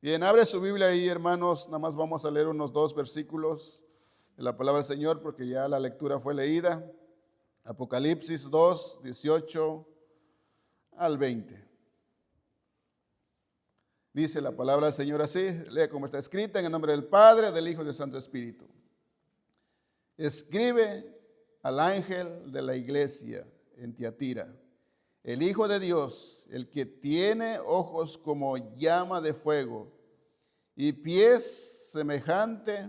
Bien, abre su Biblia ahí, hermanos. Nada más vamos a leer unos 2 versículos de la palabra del Señor porque ya la lectura fue leída. Apocalipsis 2, 18 al 20. Dice la palabra del Señor así, lea como está escrita, en el nombre del Padre, del Hijo y del Santo Espíritu. Escribe al ángel de la iglesia en Tiatira, el Hijo de Dios, el que tiene ojos como llama de fuego y pies semejante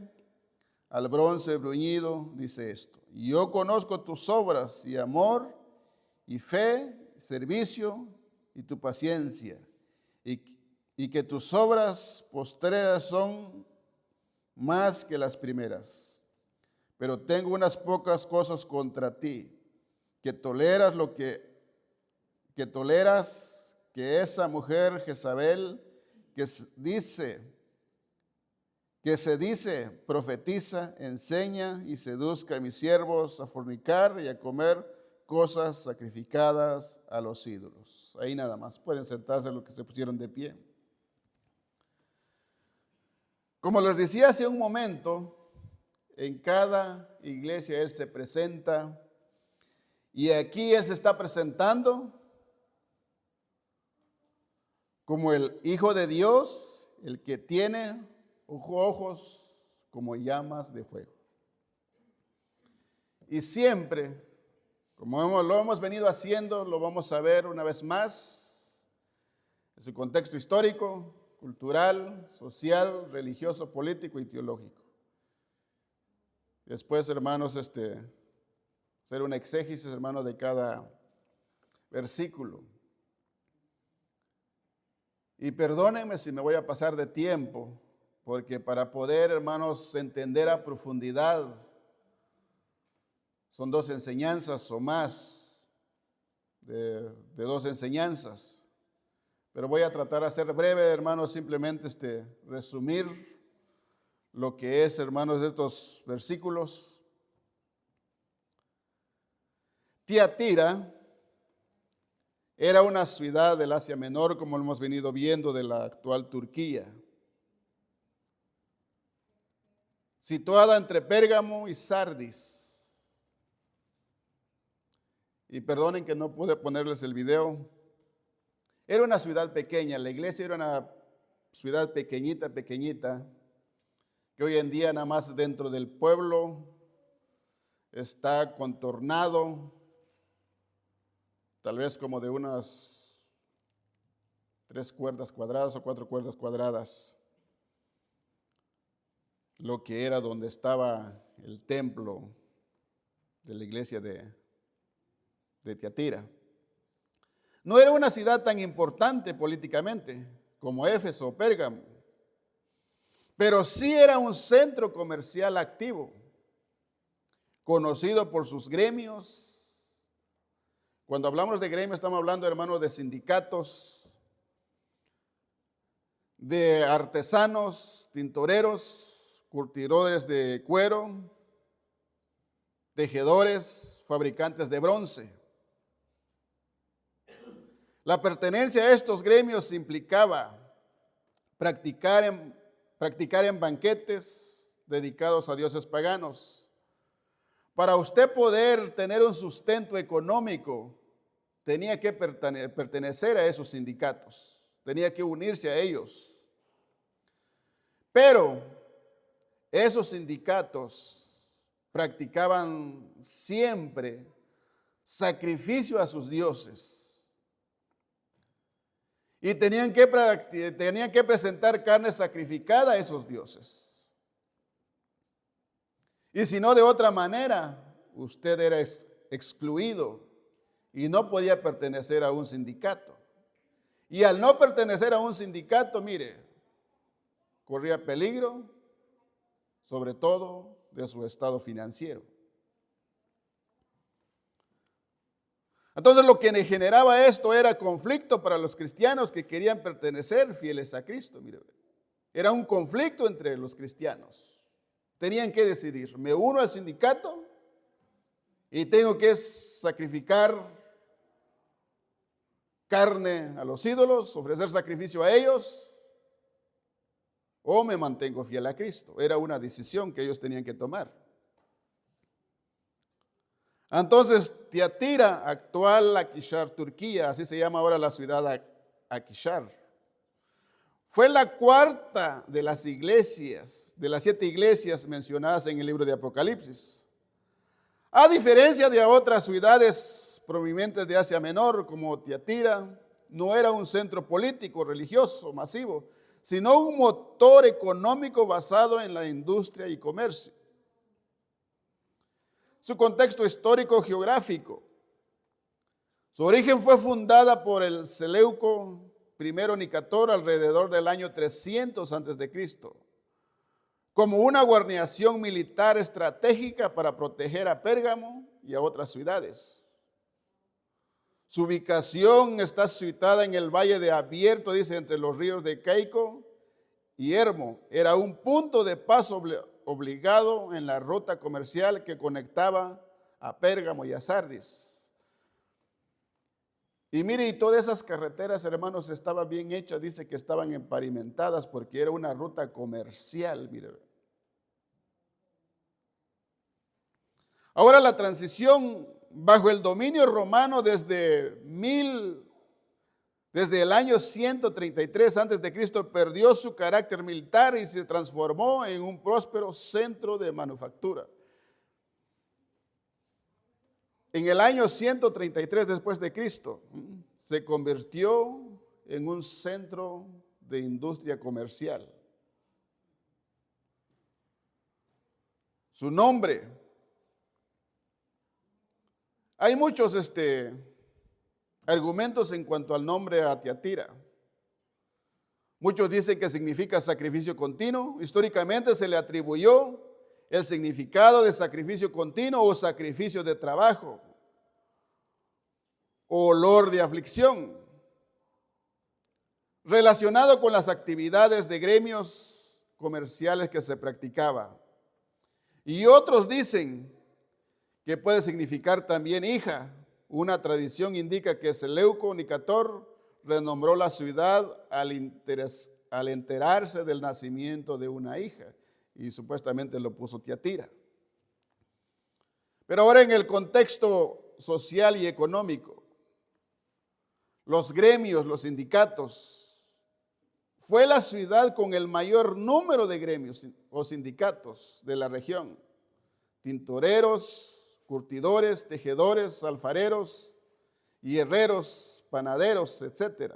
al bronce bruñido, dice esto: yo conozco tus obras y amor y fe, servicio y tu paciencia, y que tus obras postreras son más que las primeras. Pero tengo unas pocas cosas contra ti, que toleras que esa mujer Jezabel, que se dice profetiza, enseña y seduzca a mis siervos a fornicar y a comer cosas sacrificadas a los ídolos. Ahí nada más, pueden sentarse los que se pusieron de pie. Como les decía hace un momento, en cada iglesia Él se presenta, y aquí Él se está presentando como el Hijo de Dios, el que tiene ojos como llamas de fuego. Y siempre, como lo hemos venido haciendo, lo vamos a ver una vez más, en su contexto histórico, cultural, social, religioso, político y teológico. Después, hermanos, hacer una exégesis, hermanos, de cada versículo. Y perdónenme si me voy a pasar de tiempo, porque para poder, hermanos, entender a profundidad, son 2 enseñanzas o más de 2 enseñanzas. Pero voy a tratar de ser breve, hermanos, simplemente resumir lo que es, hermanos, de estos versículos. Tiatira era una ciudad del Asia Menor, como lo hemos venido viendo, de la actual Turquía, situada entre Pérgamo y Sardis. Y perdonen que no pude ponerles el video. Era una ciudad pequeña, la iglesia era una ciudad pequeñita, que hoy en día nada más dentro del pueblo está contornado, tal vez como de unas 3 cuerdas cuadradas o 4 cuerdas cuadradas, lo que era donde estaba el templo de la iglesia de Tiatira. No era una ciudad tan importante políticamente como Éfeso o Pérgamo, pero sí era un centro comercial activo, conocido por sus gremios. Cuando hablamos de gremios, estamos hablando, hermanos, de sindicatos, de artesanos, tintoreros, curtidores de cuero, tejedores, fabricantes de bronce. La pertenencia a estos gremios implicaba practicar en banquetes dedicados a dioses paganos. Para usted poder tener un sustento económico, tenía que pertenecer a esos sindicatos, tenía que unirse a ellos. Pero esos sindicatos practicaban siempre sacrificio a sus dioses. Y tenían que presentar carne sacrificada a esos dioses. Y si no, de otra manera, usted era excluido y no podía pertenecer a un sindicato. Y al no pertenecer a un sindicato, mire, corría peligro, sobre todo de su estado financiero. Entonces lo que generaba esto era conflicto para los cristianos que querían pertenecer fieles a Cristo. Mire, era un conflicto entre los cristianos. Tenían que decidir: ¿me uno al sindicato y tengo que sacrificar carne a los ídolos, ofrecer sacrificio a ellos? o me mantengo fiel a Cristo. Era una decisión que ellos tenían que tomar. Entonces, Tiatira, actual Akhisar, Turquía, así se llama ahora la ciudad Akhisar, fue la cuarta de las iglesias, de las 7 iglesias mencionadas en el libro de Apocalipsis. A diferencia de otras ciudades prominentes de Asia Menor, como Tiatira, no era un centro político, religioso, masivo, sino un motor económico basado en la industria y comercio. Su contexto histórico-geográfico. Su origen fue fundada por el Seleuco I Nicator alrededor del año 300 a.C., como una guarnición militar estratégica para proteger a Pérgamo y a otras ciudades. Su ubicación está situada en el valle de Abierto, dice, entre los ríos de Caico y Hermo. Era un punto de paso obligado en la ruta comercial que conectaba a Pérgamo y a Sardis. Y mire, y todas esas carreteras, hermanos, estaban bien hechas, dice que estaban empavimentadas porque era una ruta comercial, mire. Ahora la transición bajo el dominio romano desde el año 133 a.C. perdió su carácter militar y se transformó en un próspero centro de manufactura. En el año 133 después de Cristo se convirtió en un centro de industria comercial. Su nombre. Hay muchos argumentos en cuanto al nombre a Tiatira. Muchos dicen que significa sacrificio continuo. Históricamente se le atribuyó el significado de sacrificio continuo o sacrificio de trabajo, o olor de aflicción, relacionado con las actividades de gremios comerciales que se practicaba. Y otros dicen que puede significar también hija. Una tradición indica que Seleuco Nicator renombró la ciudad al enterarse del nacimiento de una hija y supuestamente lo puso Tiatira. Pero ahora en el contexto social y económico, los gremios, los sindicatos, fue la ciudad con el mayor número de gremios o sindicatos de la región. Tintoreros, curtidores, tejedores, alfareros, hierreros, panaderos, etc.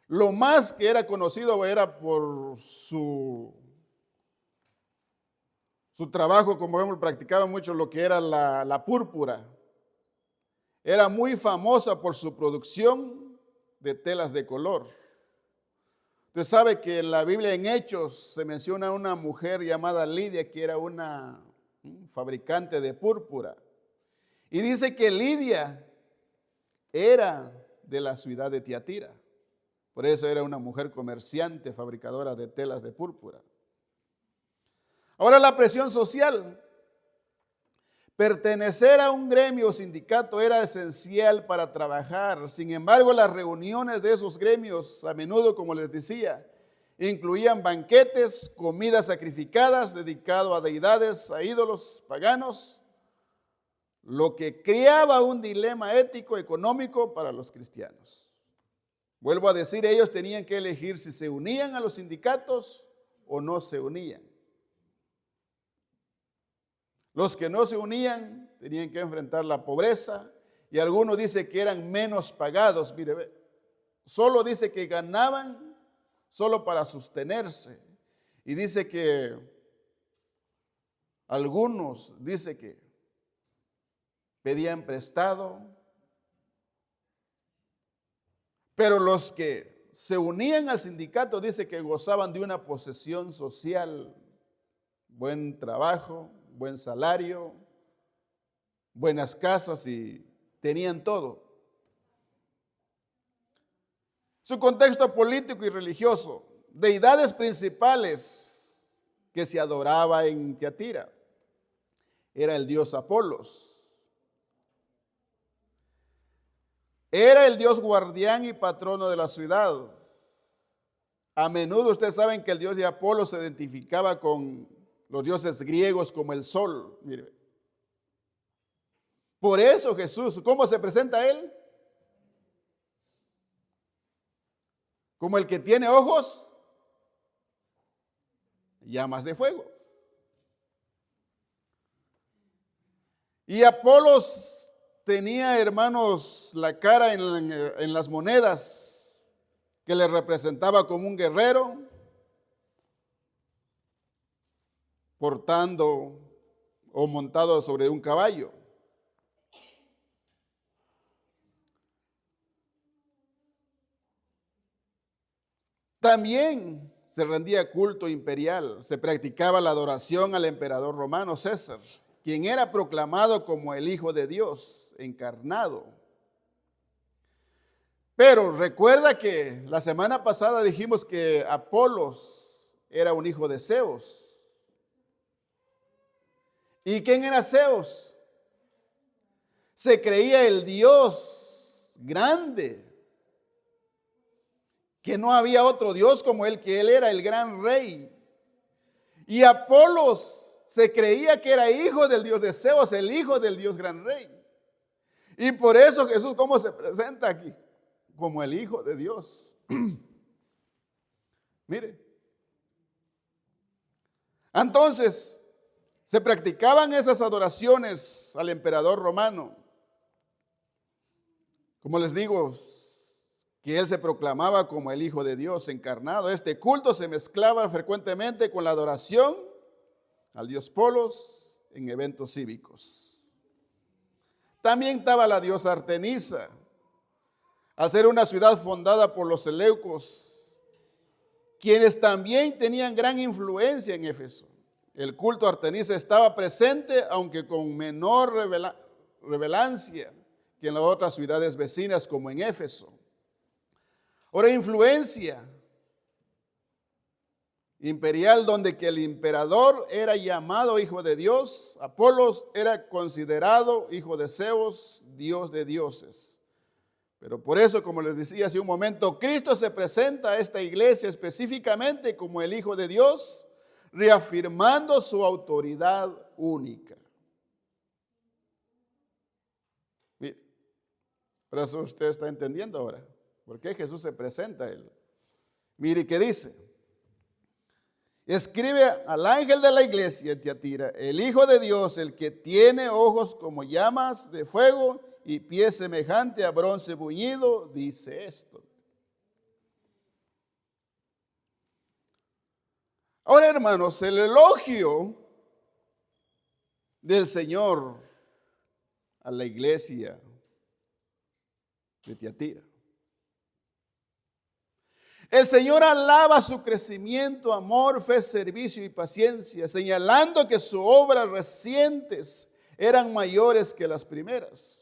Lo más que era conocido era por su trabajo, como vemos, practicaba mucho lo que era la púrpura. Era muy famosa por su producción de telas de color. Usted sabe que en la Biblia, en Hechos, se menciona una mujer llamada Lidia, que era una fabricante de púrpura. Y dice que Lidia era de la ciudad de Tiatira. Por eso era una mujer comerciante, fabricadora de telas de púrpura. Ahora la presión social. Pertenecer a un gremio o sindicato era esencial para trabajar. Sin embargo, las reuniones de esos gremios, a menudo, como les decía, incluían banquetes, comidas sacrificadas dedicado a deidades, a ídolos paganos, lo que creaba un dilema ético económico para los cristianos. Vuelvo a decir, ellos tenían que elegir si se unían a los sindicatos o no se unían. Los que no se unían tenían que enfrentar la pobreza y algunos dicen que eran menos pagados. Mire, solo dice que ganaban solo para sostenerse. Y dice que algunos dice que pedían prestado. Pero los que se unían al sindicato dice que gozaban de una posesión social, buen trabajo, buen salario, buenas casas y tenían todo. Su contexto político y religioso, deidades principales que se adoraba en Tiatira, era el dios Apolos. Era el dios guardián y patrono de la ciudad. A menudo ustedes saben que el dios de Apolo se identificaba con los dioses griegos como el sol. Mire. Por eso Jesús, ¿cómo se presenta a él? Como el que tiene ojos, llamas de fuego. Y Apolos tenía, hermanos, la cara en las monedas que le representaba como un guerrero, portando o montado sobre un caballo. También se rendía culto imperial, se practicaba la adoración al emperador romano César, quien era proclamado como el Hijo de Dios encarnado. Pero recuerda que la semana pasada dijimos que Apolos era un hijo de Zeus. ¿Y quién era Zeus? Se creía el Dios grande, que no había otro Dios como él, que él era el gran rey. Y Apolos se creía que era hijo del Dios de Zeus, el hijo del Dios gran rey. Y por eso Jesús, ¿cómo se presenta aquí? Como el Hijo de Dios. Mire. Entonces, se practicaban esas adoraciones al emperador romano. Como les digo, que él se proclamaba como el Hijo de Dios encarnado. Este culto se mezclaba frecuentemente con la adoración al dios Polos en eventos cívicos. También estaba la diosa Artemisa, al ser una ciudad fundada por los seleucos, quienes también tenían gran influencia en Éfeso. El culto a Artemisa estaba presente, aunque con menor relevancia que en las otras ciudades vecinas, como en Éfeso. Ahora, influencia imperial, donde que el emperador era llamado hijo de Dios, Apolos era considerado hijo de Zeus, dios de dioses. Pero por eso, como les decía hace un momento, Cristo se presenta a esta iglesia específicamente como el Hijo de Dios, reafirmando su autoridad única. Mire, por eso usted está entendiendo ahora por qué Jesús se presenta a él. Mire qué dice. Escribe al ángel de la iglesia en Tiatira, el Hijo de Dios, el que tiene ojos como llamas de fuego y pies semejante a bronce bruñido, dice esto. Ahora, hermanos, el elogio del Señor a la iglesia de Tiatira. El Señor alaba su crecimiento, amor, fe, servicio y paciencia, señalando que sus obras recientes eran mayores que las primeras.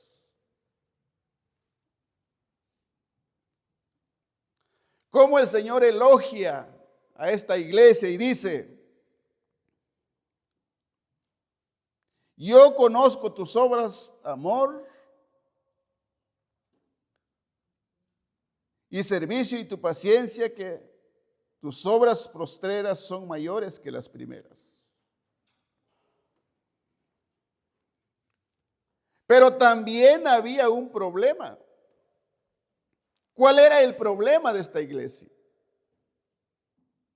Cómo el Señor elogia a esta iglesia y dice: yo conozco tus obras, amor y servicio, y tu paciencia, que tus obras postreras son mayores que las primeras. Pero también había un problema. ¿Cuál era el problema de esta iglesia?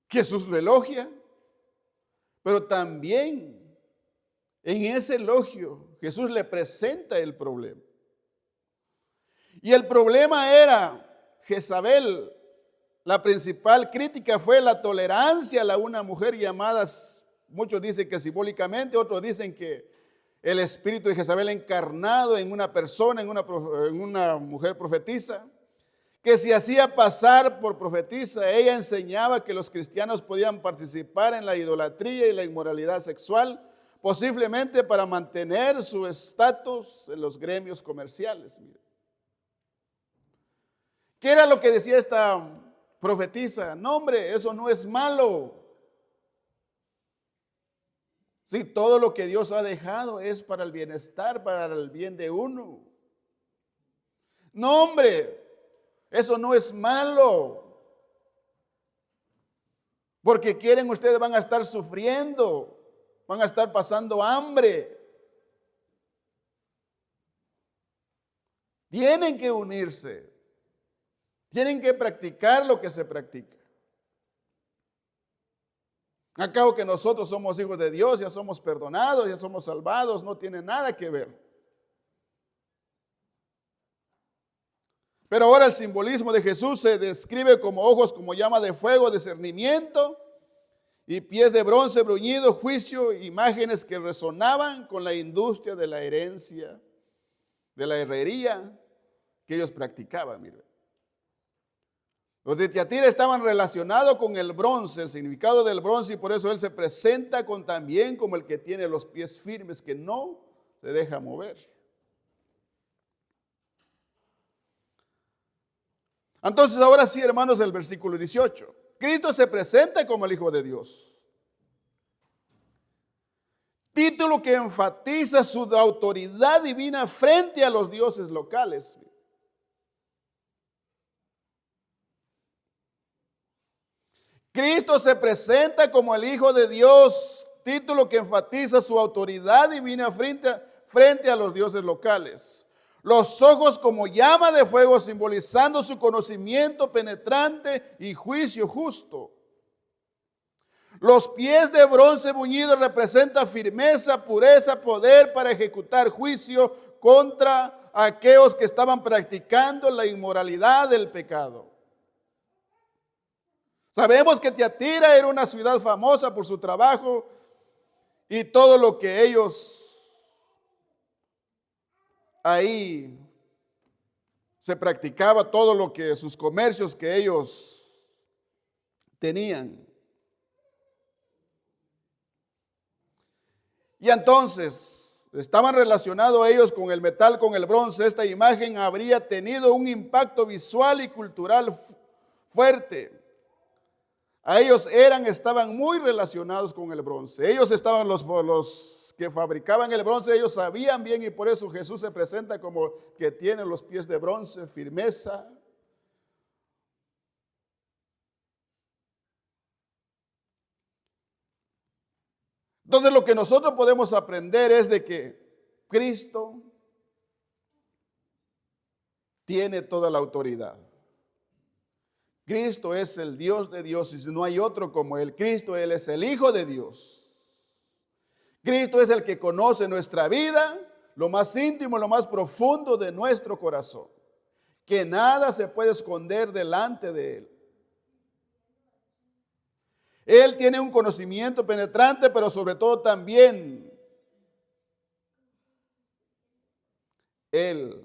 Jesús lo elogia, pero también en ese elogio Jesús le presenta el problema. Y el problema era Jezabel. La principal crítica fue la tolerancia a una mujer llamada, muchos dicen que simbólicamente, otros dicen que el espíritu de Jezabel encarnado en una persona, en una mujer profetisa, que se hacía pasar por profetisa. Ella enseñaba que los cristianos podían participar en la idolatría y la inmoralidad sexual, posiblemente para mantener su estatus en los gremios comerciales. Mire. ¿Qué era lo que decía esta profetisa? No, hombre, eso no es malo. Sí, todo lo que Dios ha dejado es para el bienestar, para el bien de uno. No, hombre, eso no es malo. Porque quieren, ustedes van a estar sufriendo, van a estar pasando hambre. Tienen que unirse, tienen que practicar lo que se practica. Acabo que nosotros somos hijos de Dios, ya somos perdonados, ya somos salvados, no tiene nada que ver. Pero ahora el simbolismo de Jesús se describe como ojos como llama de fuego, discernimiento, y pies de bronce bruñido, juicio, imágenes que resonaban con la industria de la herencia, de la herrería que ellos practicaban. Mire. Los de Tiatira estaban relacionados con el bronce, el significado del bronce, y por eso él se presenta también como el que tiene los pies firmes, que no se deja mover. Entonces, ahora sí, hermanos, el versículo 18. Cristo se presenta como el Hijo de Dios. Título que enfatiza su autoridad divina frente a los dioses locales. Cristo se presenta como el Hijo de Dios, título que enfatiza su autoridad divina frente a los dioses locales. Los ojos como llama de fuego, simbolizando su conocimiento penetrante y juicio justo. Los pies de bronce bruñido representan firmeza, pureza, poder para ejecutar juicio contra aquellos que estaban practicando la inmoralidad del pecado. Sabemos que Tiatira era una ciudad famosa por su trabajo y todo lo que ellos ahí se practicaba, todo lo que sus comercios que ellos tenían. Y entonces estaban relacionados ellos con el metal, con el bronce. Esta imagen habría tenido un impacto visual y cultural fuerte. A ellos estaban muy relacionados con el bronce. Ellos estaban los que fabricaban el bronce, ellos sabían bien, y por eso Jesús se presenta como que tiene los pies de bronce, firmeza. Entonces lo que nosotros podemos aprender es de que Cristo tiene toda la autoridad. Cristo es el Dios de Dios y no hay otro como Él. Cristo, Él es el Hijo de Dios. Cristo es el que conoce nuestra vida, lo más íntimo, lo más profundo de nuestro corazón. Que nada se puede esconder delante de Él. Él tiene un conocimiento penetrante, pero sobre todo también Él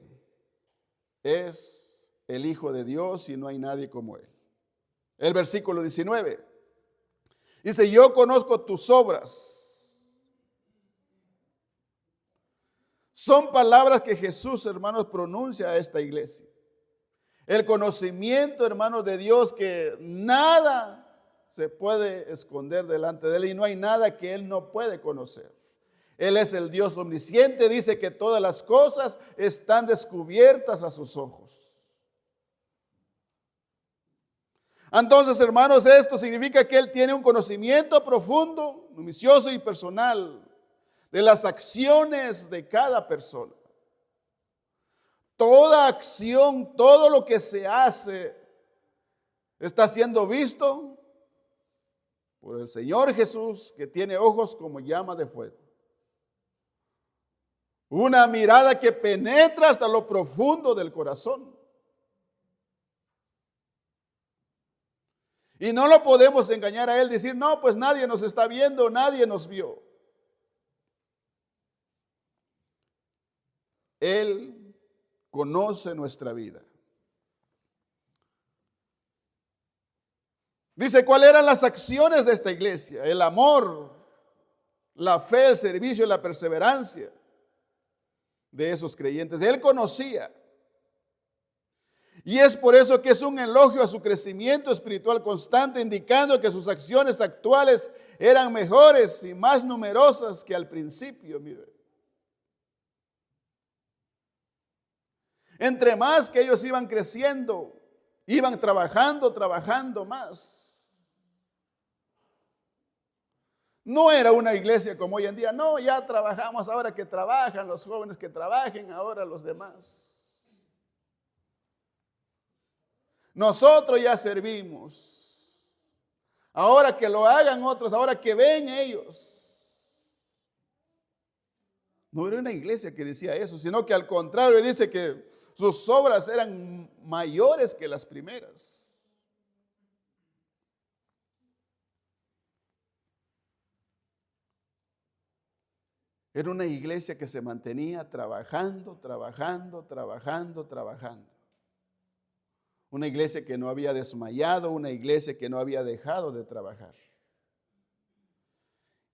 es el Hijo de Dios y no hay nadie como Él. El versículo 19 dice: yo conozco tus obras. Son palabras que Jesús, hermanos, pronuncia a esta iglesia. El conocimiento, hermanos, de Dios, que nada se puede esconder delante de Él y no hay nada que Él no puede conocer. Él es el Dios omnisciente, dice que todas las cosas están descubiertas a sus ojos. Entonces, hermanos, esto significa que Él tiene un conocimiento profundo, minucioso y personal de las acciones de cada persona. Toda acción, todo lo que se hace, está siendo visto por el Señor Jesús, que tiene ojos como llama de fuego. Una mirada que penetra hasta lo profundo del corazón. Y no lo podemos engañar a Él, decir, no, pues nadie nos está viendo, nadie nos vio. Él conoce nuestra vida. Dice, ¿cuáles eran las acciones de esta iglesia? El amor, la fe, el servicio y la perseverancia de esos creyentes. Él conocía. Y es por eso que es un elogio a su crecimiento espiritual constante, indicando que sus acciones actuales eran mejores y más numerosas que al principio. Mire. Entre más que ellos iban creciendo, iban trabajando más. No era una iglesia como hoy en día. No, ya trabajamos, ahora que trabajan los jóvenes, que trabajen ahora los demás. Nosotros ya servimos. Ahora que lo hagan otros, ahora que ven ellos. No era una iglesia que decía eso, sino que al contrario dice que sus obras eran mayores que las primeras. Era una iglesia que se mantenía trabajando. Una iglesia que no había desmayado, una iglesia que no había dejado de trabajar.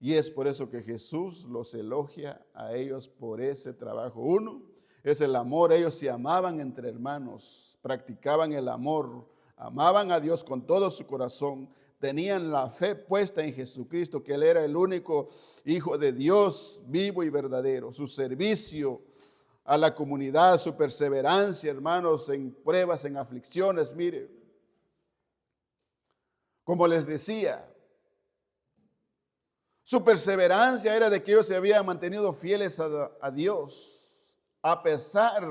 Y es por eso que Jesús los elogia a ellos por ese trabajo. Uno, es el amor. Ellos se amaban entre hermanos, practicaban el amor, amaban a Dios con todo su corazón. Tenían la fe puesta en Jesucristo, que Él era el único Hijo de Dios vivo y verdadero. Su servicio a la comunidad, su perseverancia, hermanos, en pruebas, en aflicciones. Mire, como les decía, su perseverancia era de que ellos se habían mantenido fieles a Dios, a pesar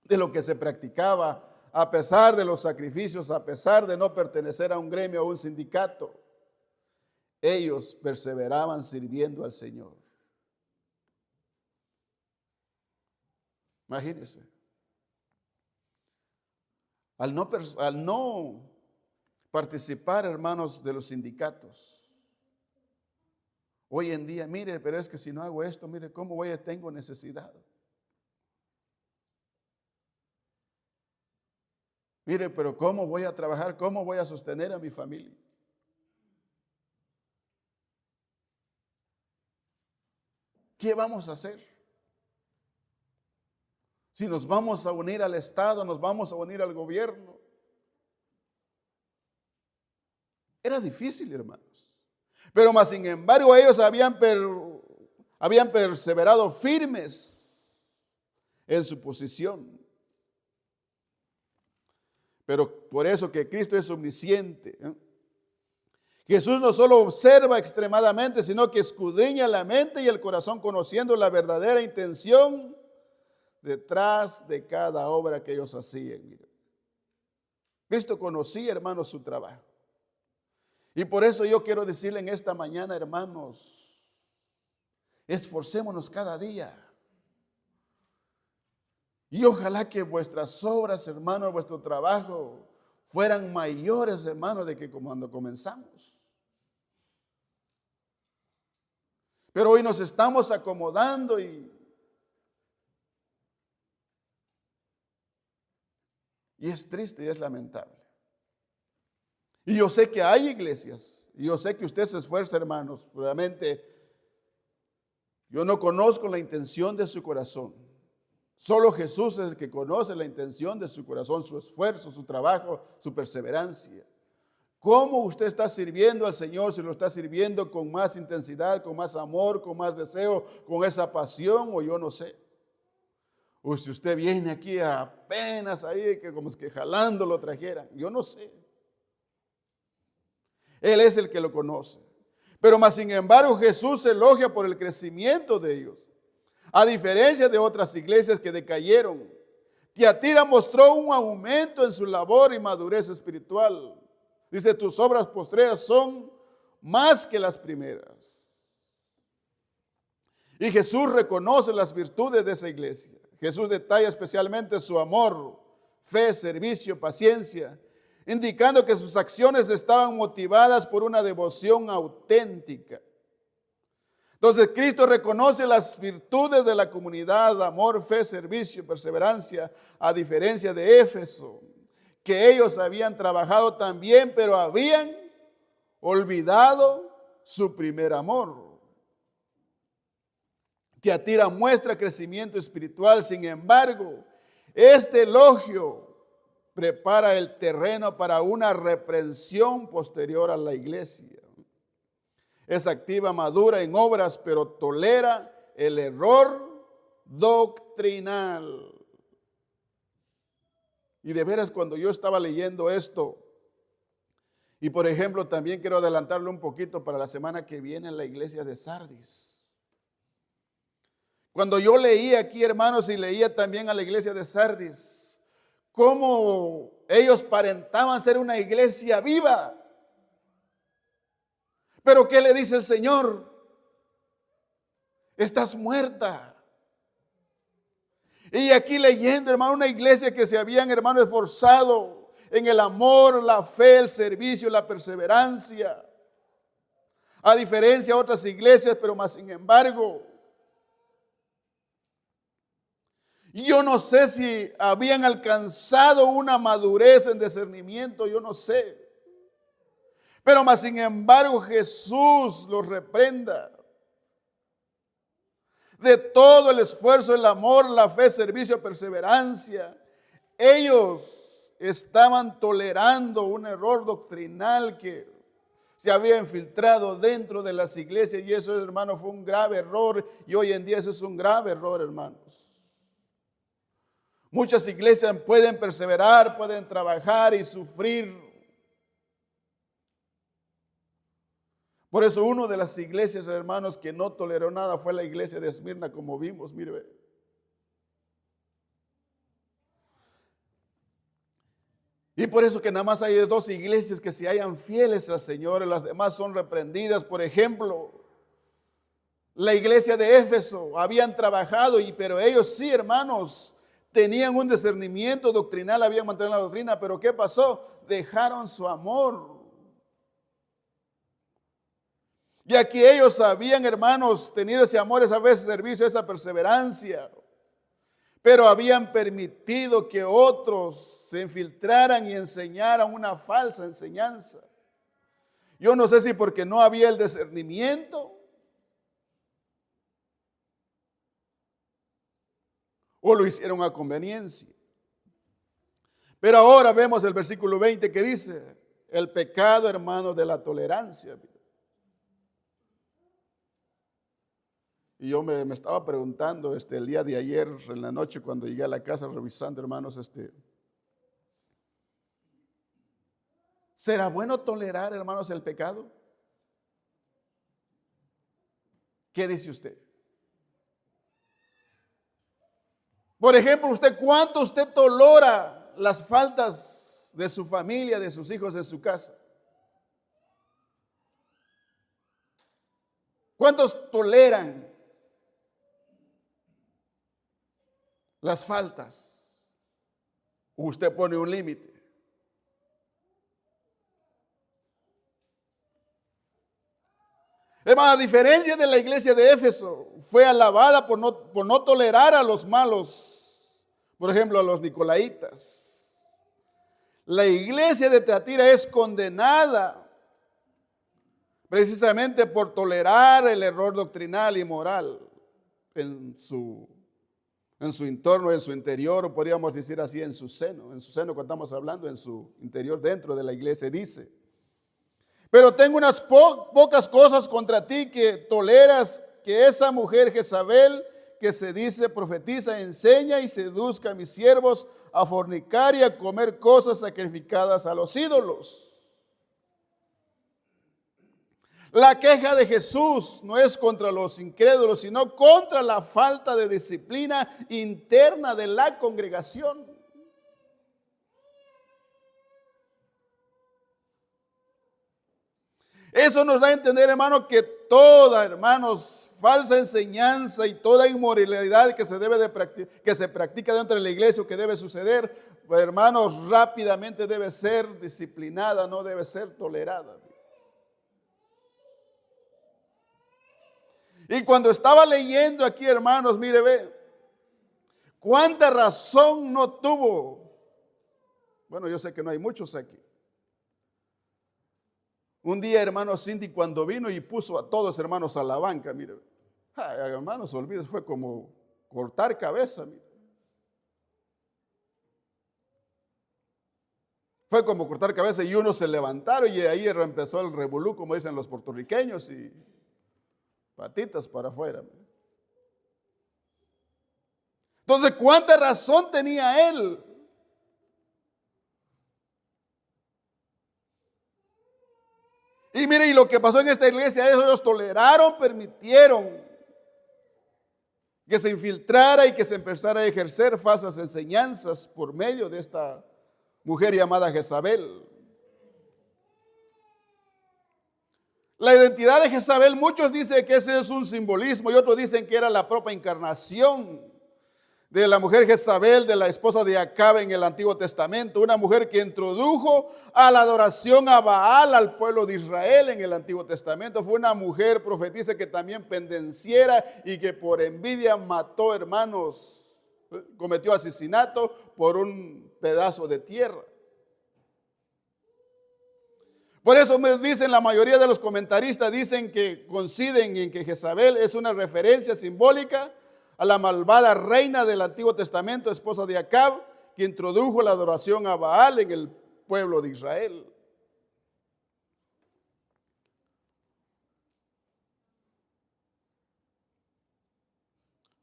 de lo que se practicaba, a pesar de los sacrificios, a pesar de no pertenecer a un gremio o un sindicato. Ellos perseveraban sirviendo al Señor. Imagínense. Al no participar, hermanos, de los sindicatos. Hoy en día, mire, pero es que si no hago esto, mire, ¿cómo tengo necesidad? Mire, pero ¿cómo voy a trabajar? ¿Cómo voy a sostener a mi familia? ¿Qué vamos a hacer? Si nos vamos a unir al Estado, nos vamos a unir al gobierno. Era difícil, hermanos. Pero más sin embargo, ellos habían perseverado firmes en su posición. Pero por eso que Cristo es omnisciente. Jesús no solo observa extremadamente, sino que escudriña la mente y el corazón, conociendo la verdadera intención detrás de cada obra que ellos hacían. Mire. Cristo conocía, hermanos, su trabajo. Y por eso yo quiero decirle en esta mañana, hermanos, esforcémonos cada día. Y ojalá que vuestras obras, hermanos, vuestro trabajo fueran mayores, hermanos, de que cuando comenzamos. Pero hoy nos estamos acomodando y es triste y es lamentable. Y yo sé que hay iglesias, y yo sé que usted se esfuerza, hermanos. Realmente yo no conozco la intención de su corazón. Solo Jesús es el que conoce la intención de su corazón, su esfuerzo, su trabajo, su perseverancia. ¿Cómo usted está sirviendo al Señor? Si lo está sirviendo con más intensidad, con más amor, con más deseo, con esa pasión, o yo no sé. O si usted viene aquí apenas ahí, que como es que jalando lo trajeran, yo no sé. Él es el que lo conoce. Pero más sin embargo, Jesús se elogia por el crecimiento de ellos. A diferencia de otras iglesias que decayeron, Tiatira mostró un aumento en su labor y madurez espiritual. Dice, tus obras postreras son más que las primeras. Y Jesús reconoce las virtudes de esa iglesia. Jesús detalla especialmente su amor, fe, servicio, paciencia, indicando que sus acciones estaban motivadas por una devoción auténtica. Entonces Cristo reconoce las virtudes de la comunidad, amor, fe, servicio, perseverancia, a diferencia de Éfeso, que ellos habían trabajado también, pero habían olvidado su primer amor. Tiatira muestra crecimiento espiritual, sin embargo, este elogio prepara el terreno para una reprensión posterior a la iglesia. Es activa, madura en obras, pero tolera el error doctrinal. Y de veras, cuando yo estaba leyendo esto Y por ejemplo, también quiero adelantarlo un poquito para la semana que viene en la iglesia de Sardis. Cuando yo leía aquí, hermanos, y leía también a la iglesia de Sardis, cómo ellos aparentaban ser una iglesia viva. Pero ¿qué le dice el Señor? Estás muerta. Y aquí leyendo, hermano, una iglesia que se habían, hermano, esforzado en el amor, la fe, el servicio, la perseverancia. A diferencia de otras iglesias, pero más sin embargo, yo no sé si habían alcanzado una madurez en discernimiento, yo no sé. Pero más sin embargo, Jesús los reprenda. De todo el esfuerzo, el amor, la fe, servicio, perseverancia, ellos estaban tolerando un error doctrinal que se había infiltrado dentro de las iglesias, y eso, hermano, fue un grave error, y hoy en día eso es un grave error, hermanos. Muchas iglesias pueden perseverar, pueden trabajar y sufrir. Por eso una de las iglesias, hermanos, que no toleró nada fue la iglesia de Esmirna, como vimos, mire. Y por eso que nada más hay dos iglesias que se hallan fieles al Señor, las demás son reprendidas. Por ejemplo, la iglesia de Éfeso habían trabajado, pero ellos sí, hermanos, tenían un discernimiento doctrinal, habían mantenido la doctrina, pero ¿qué pasó? Dejaron su amor. Y aquí ellos habían, hermanos, tenido ese amor, esa vez servicio, esa perseverancia, pero habían permitido que otros se infiltraran y enseñaran una falsa enseñanza. Yo no sé si porque no había el discernimiento o lo hicieron a conveniencia. Pero ahora vemos el versículo 20 que dice, el pecado, hermano, de la tolerancia. Y yo me estaba preguntando el día de ayer en la noche cuando llegué a la casa revisando, hermanos, ¿será bueno tolerar, hermanos, el pecado? ¿Qué dice usted? Por ejemplo, ¿cuánto usted tolera las faltas de su familia, de sus hijos en su casa? ¿Cuántos toleran las faltas? Usted pone un límite. Hermano, a diferencia de la iglesia de Éfeso, fue alabada por no tolerar a los malos, por ejemplo, a los nicolaitas. La iglesia de Tiatira es condenada precisamente por tolerar el error doctrinal y moral en su entorno, en su interior, o podríamos decir así, en su seno cuando estamos hablando, en su interior, dentro de la iglesia, dice: pero tengo unas pocas cosas contra ti, que toleras que esa mujer Jezabel, que se dice profetiza, enseña y seduzca a mis siervos a fornicar y a comer cosas sacrificadas a los ídolos. La queja de Jesús no es contra los incrédulos, sino contra la falta de disciplina interna de la congregación. Eso nos da a entender, hermano, que toda, hermanos, falsa enseñanza y toda inmoralidad que se practica dentro de la iglesia o que debe suceder, hermanos, rápidamente debe ser disciplinada, no debe ser tolerada. Y cuando estaba leyendo aquí, hermanos, mire, ve, cuánta razón no tuvo. Bueno, yo sé que no hay muchos aquí. Un día, hermano Cindy, cuando vino y puso a todos, hermanos, a la banca, mire, hermanos, olvídese, fue como cortar cabeza, mire. Fue como cortar cabeza, y unos se levantaron y ahí empezó el revolú, como dicen los puertorriqueños, y patitas para afuera. Entonces, ¿cuánta razón tenía él? Y mire, y lo que pasó en esta iglesia, ellos toleraron, permitieron que se infiltrara y que se empezara a ejercer falsas enseñanzas por medio de esta mujer llamada Jezabel. La identidad de Jezabel, muchos dicen que ese es un simbolismo y otros dicen que era la propia encarnación de la mujer Jezabel, de la esposa de Acab en el Antiguo Testamento, una mujer que introdujo a la adoración a Baal al pueblo de Israel en el Antiguo Testamento. Fue una mujer profetisa que también pendenciera y que por envidia mató hermanos, cometió asesinato por un pedazo de tierra. Por eso me dicen, la mayoría de los comentaristas dicen que coinciden en que Jezabel es una referencia simbólica a la malvada reina del Antiguo Testamento, esposa de Acab, que introdujo la adoración a Baal en el pueblo de Israel.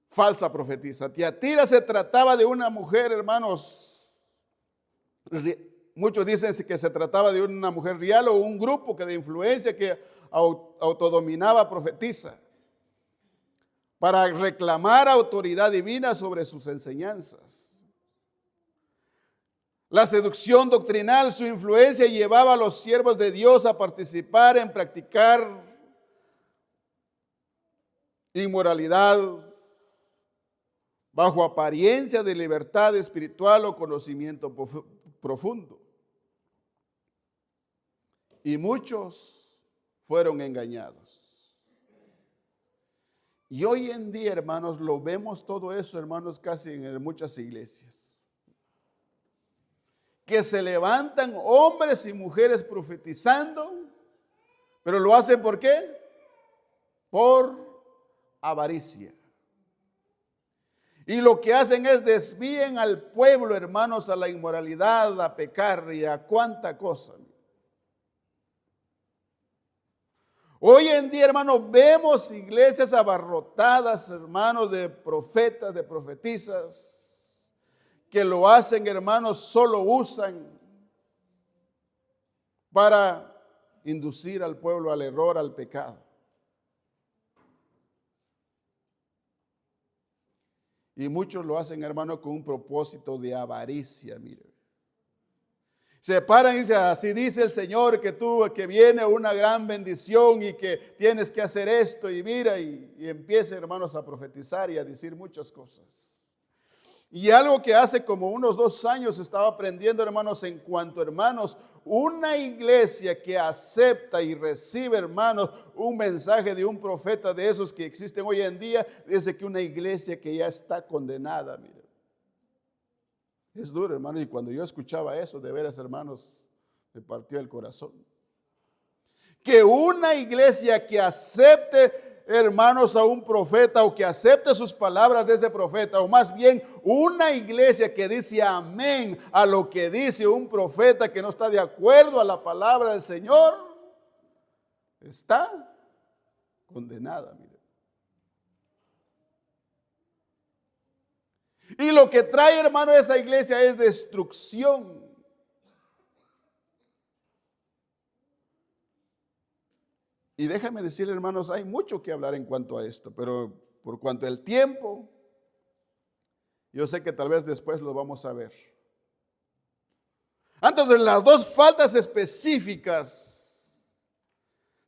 Falsa profetisa. Tiatira se trataba de una mujer, hermanos. Muchos dicen que se trataba de una mujer real o un grupo de influencia que autodominaba profetisa para reclamar autoridad divina sobre sus enseñanzas. La seducción doctrinal, su influencia llevaba a los siervos de Dios a participar en practicar inmoralidad bajo apariencia de libertad espiritual o conocimiento profundo. Y muchos fueron engañados. Y hoy en día, hermanos, lo vemos todo eso, hermanos, casi en muchas iglesias. Que se levantan hombres y mujeres profetizando, pero lo hacen ¿por qué? Por avaricia. Y lo que hacen es desvíen al pueblo, hermanos, a la inmoralidad, a pecar y a cuánta cosa. Hoy en día, hermanos, vemos iglesias abarrotadas, hermanos, de profetas, de profetisas, que lo hacen, hermanos, solo usan para inducir al pueblo al error, al pecado. Y muchos lo hacen, hermanos, con un propósito de avaricia, mire. Se paran y dicen, así dice el Señor, que viene una gran bendición y que tienes que hacer esto y mira, y empieza, hermanos, a profetizar y a decir muchas cosas. Y algo que hace como unos 2 años estaba aprendiendo, hermanos, en cuanto, hermanos, una iglesia que acepta y recibe, hermanos, un mensaje de un profeta de esos que existen hoy en día, dice que una iglesia que ya está condenada, mire. Es duro, hermano, y cuando yo escuchaba eso, de veras, hermanos, me partió el corazón. Que una iglesia que acepte, hermanos, a un profeta o que acepte sus palabras de ese profeta, o más bien una iglesia que dice amén a lo que dice un profeta que no está de acuerdo a la palabra del Señor, está condenada, mire. Y lo que trae, hermano, esa iglesia es destrucción. Y déjame decirle, hermanos, hay mucho que hablar en cuanto a esto, pero por cuanto al tiempo, yo sé que tal vez después lo vamos a ver. Entonces, las 2 faltas específicas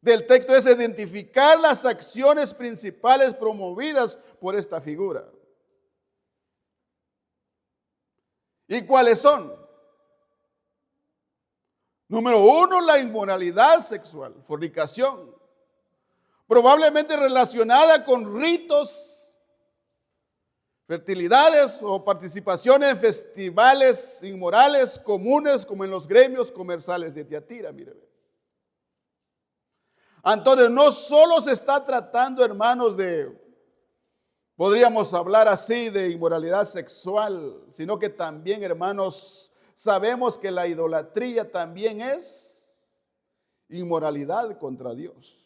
del texto es identificar las acciones principales promovidas por esta figura. ¿Y cuáles son? Número 1, la inmoralidad sexual, fornicación, probablemente relacionada con ritos, fertilidades o participaciones en festivales inmorales comunes como en los gremios comerciales de Tiatira, mire. Entonces, no solo se está tratando, hermanos, podríamos hablar así de inmoralidad sexual, sino que también, hermanos, sabemos que la idolatría también es inmoralidad contra Dios.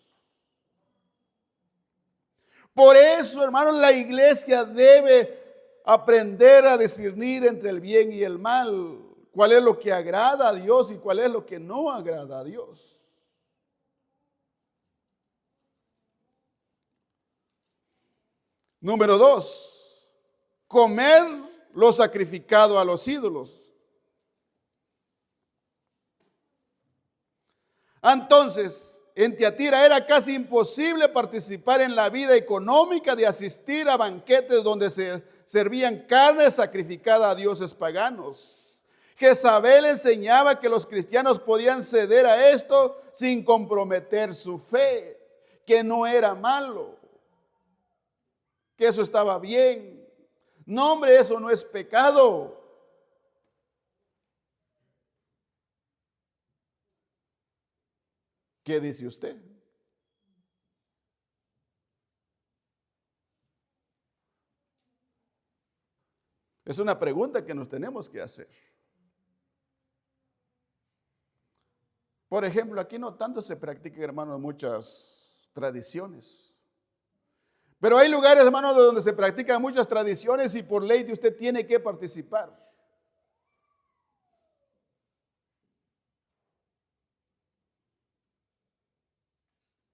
Por eso, hermanos, la iglesia debe aprender a discernir entre el bien y el mal, cuál es lo que agrada a Dios y cuál es lo que no agrada a Dios. Número 2, comer lo sacrificado a los ídolos. Entonces, en Tiatira era casi imposible participar en la vida económica de asistir a banquetes donde se servían carne sacrificada a dioses paganos. Jezabel enseñaba que los cristianos podían ceder a esto sin comprometer su fe, que no era malo, que eso estaba bien. No, hombre, eso no es pecado. ¿Qué dice usted? Es una pregunta que nos tenemos que hacer. Por ejemplo, aquí no tanto se practican, hermanos, muchas tradiciones. Pero hay lugares, hermanos, donde se practican muchas tradiciones y por ley de usted tiene que participar.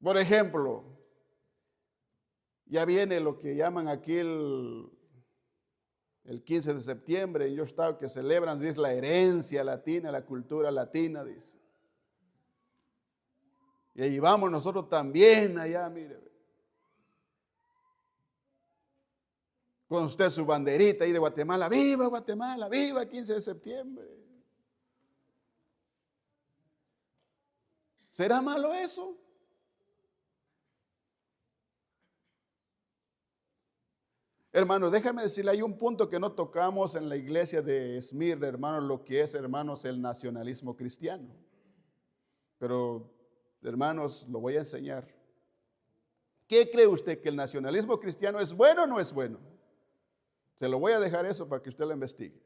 Por ejemplo, ya viene lo que llaman aquí el 15 de septiembre en Georgetown, que celebran, dice, la herencia latina, la cultura latina, dice. Y ahí vamos nosotros también allá, mire. Con usted su banderita ahí de Guatemala, viva 15 de septiembre. ¿Será malo eso? Hermanos, déjame decirle, hay un punto que no tocamos en la iglesia de Esmirna, hermanos, lo que es, hermanos, el nacionalismo cristiano. Pero, hermanos, lo voy a enseñar. ¿Qué cree usted? ¿Que el nacionalismo cristiano es bueno o no es bueno? Se lo voy a dejar eso para que usted lo investigue.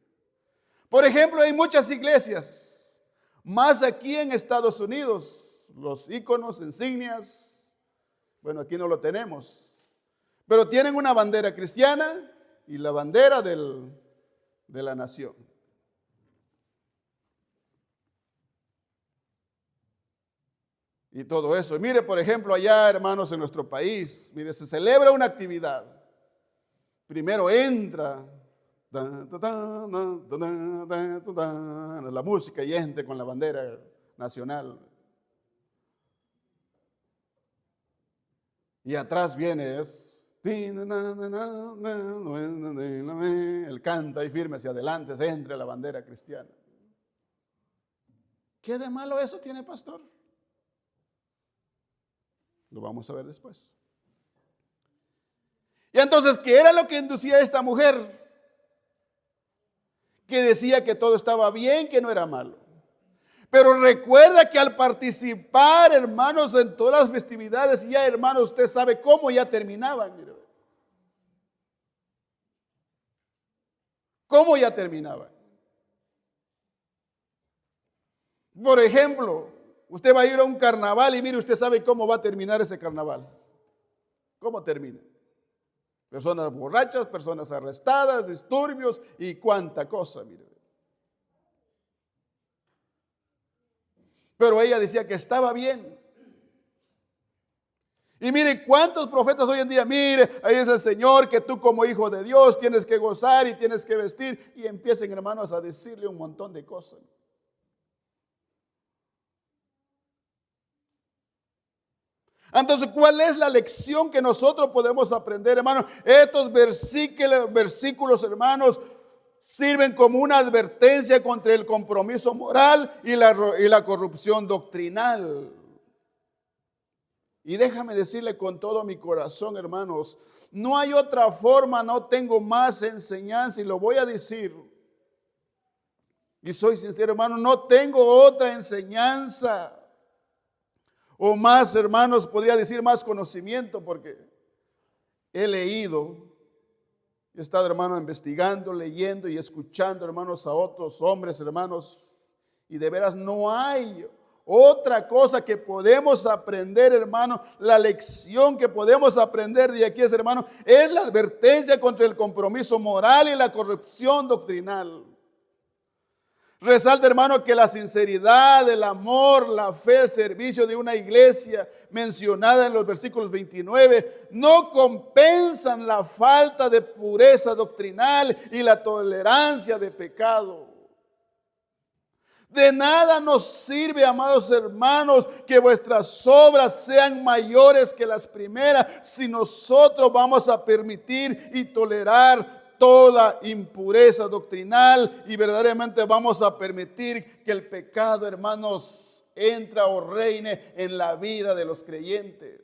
Por ejemplo, hay muchas iglesias, más aquí en Estados Unidos, los íconos, insignias, bueno, aquí no lo tenemos, pero tienen una bandera cristiana y la bandera de la nación. Y todo eso. Y mire, por ejemplo, allá, hermanos, en nuestro país, mire, se celebra una actividad. Primero entra la música y entra con la bandera nacional. Y atrás viene el canto ahí firme hacia adelante, se entra la bandera cristiana. ¿Qué de malo eso tiene, pastor? Lo vamos a ver después. Y entonces, ¿qué era lo que inducía a esta mujer? Que decía que todo estaba bien, que no era malo. Pero recuerda que al participar, hermanos, en todas las festividades, ya, hermanos, usted sabe cómo ya terminaban. Mire. ¿Cómo ya terminaban? Por ejemplo, usted va a ir a un carnaval y mire, usted sabe cómo va a terminar ese carnaval. ¿Cómo termina? Personas borrachas, personas arrestadas, disturbios y cuánta cosa, mire. Pero ella decía que estaba bien. Y mire cuántos profetas hoy en día, mire, ahí es el Señor, que tú como hijo de Dios tienes que gozar y tienes que vestir. Y empiecen, hermanos, a decirle un montón de cosas. Entonces, ¿cuál es la lección que nosotros podemos aprender, hermanos? Estos versículos, hermanos, sirven como una advertencia contra el compromiso moral y la corrupción doctrinal. Y déjame decirle con todo mi corazón, hermanos, no hay otra forma, no tengo más enseñanza y lo voy a decir. Y soy sincero, hermano, no tengo otra enseñanza. O más, hermanos, podría decir más conocimiento, porque he leído, he estado, hermanos, investigando, leyendo y escuchando, hermanos, a otros hombres, hermanos, y de veras no hay otra cosa que podemos aprender, hermanos. La lección que podemos aprender de aquí es, hermanos, es la advertencia contra el compromiso moral y la corrupción doctrinal. Resalta, hermano, que la sinceridad, el amor, la fe, el servicio de una iglesia mencionada en los versículos 29 no compensan la falta de pureza doctrinal y la tolerancia de pecado. De nada nos sirve, amados hermanos, que vuestras obras sean mayores que las primeras si nosotros vamos a permitir y tolerar toda impureza doctrinal y verdaderamente vamos a permitir que el pecado, hermanos, entra o reine en la vida de los creyentes.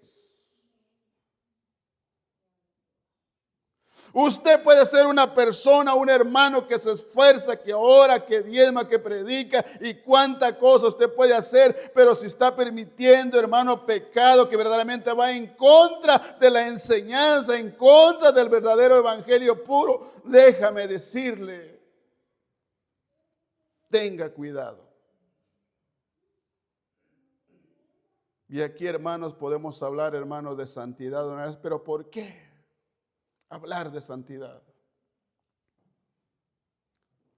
Usted puede ser una persona, un hermano que se esfuerza, que ora, que diezma, que predica y cuánta cosa usted puede hacer, pero si está permitiendo, hermano, pecado que verdaderamente va en contra de la enseñanza, en contra del verdadero evangelio puro, déjame decirle, tenga cuidado. Y aquí, hermanos, podemos hablar, hermanos, de santidad una vez, pero ¿por qué hablar de santidad?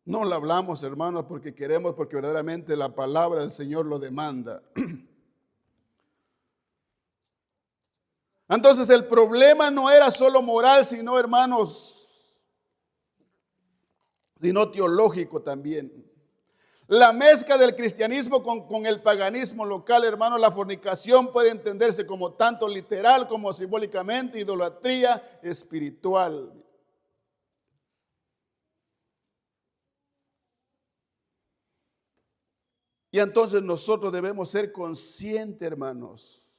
No la hablamos, hermanos, porque queremos, porque verdaderamente la palabra del Señor lo demanda. Entonces el problema no era solo moral, sino, hermanos, sino teológico también. La mezcla del cristianismo con el paganismo local, hermanos, la fornicación puede entenderse como tanto literal como simbólicamente idolatría espiritual. Y entonces nosotros debemos ser conscientes, hermanos,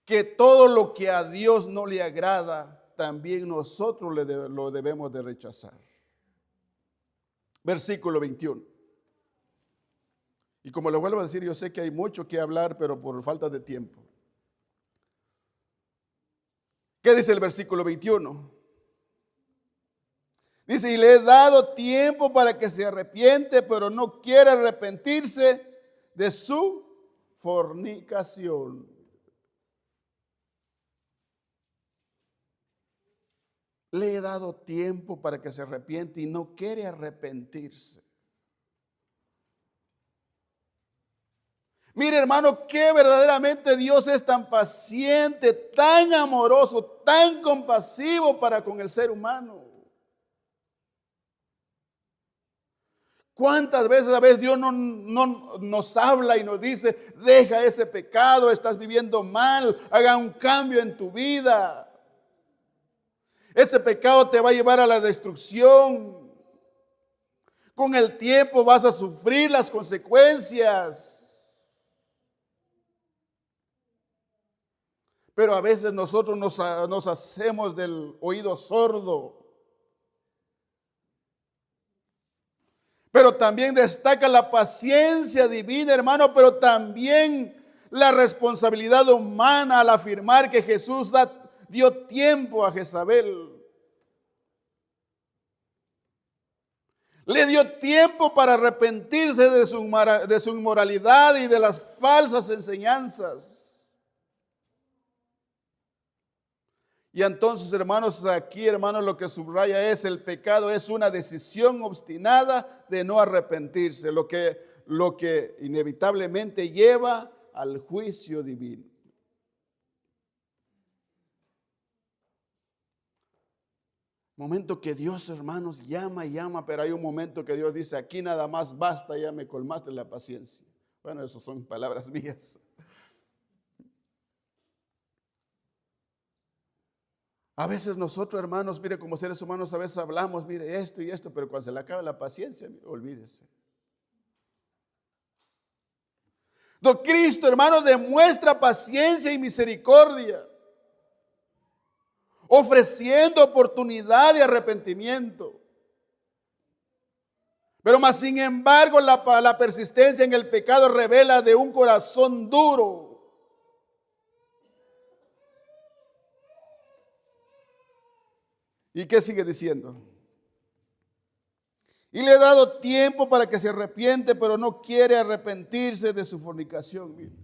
que todo lo que a Dios no le agrada, también nosotros lo debemos de rechazar. Versículo 21. Y como le vuelvo a decir, yo sé que hay mucho que hablar, pero por falta de tiempo. ¿Qué dice el versículo 21? Dice, y le he dado tiempo para que se arrepiente, pero no quiere arrepentirse de su fornicación. Le he dado tiempo para que se arrepiente y no quiere arrepentirse. Mire, hermano, que verdaderamente Dios es tan paciente, tan amoroso, tan compasivo para con el ser humano. ¿Cuántas veces Dios no nos habla y nos dice, deja ese pecado, estás viviendo mal, haga un cambio en tu vida? Ese pecado te va a llevar a la destrucción. Con el tiempo vas a sufrir las consecuencias. Pero a veces nosotros nos hacemos del oído sordo. Pero también destaca la paciencia divina, hermano, pero también la responsabilidad humana al afirmar que Jesús dio tiempo a Jezabel. Le dio tiempo para arrepentirse de su inmoralidad y de las falsas enseñanzas. Y entonces, hermanos, aquí, hermanos, lo que subraya es el pecado es una decisión obstinada de no arrepentirse, lo que inevitablemente lleva al juicio divino. Momento que Dios, hermanos, llama y llama, pero hay un momento que Dios dice, aquí nada más basta, ya me colmaste la paciencia. Bueno, esas son palabras mías. A veces nosotros, hermanos, mire, como seres humanos, a veces hablamos, mire, esto y esto, pero cuando se le acaba la paciencia, olvídese. Cristo, hermano, demuestra paciencia y misericordia, ofreciendo oportunidad de arrepentimiento. Pero más sin embargo, la persistencia en el pecado revela de un corazón duro. ¿Y qué sigue diciendo? Y le he dado tiempo para que se arrepiente, pero no quiere arrepentirse de su fornicación. Mire.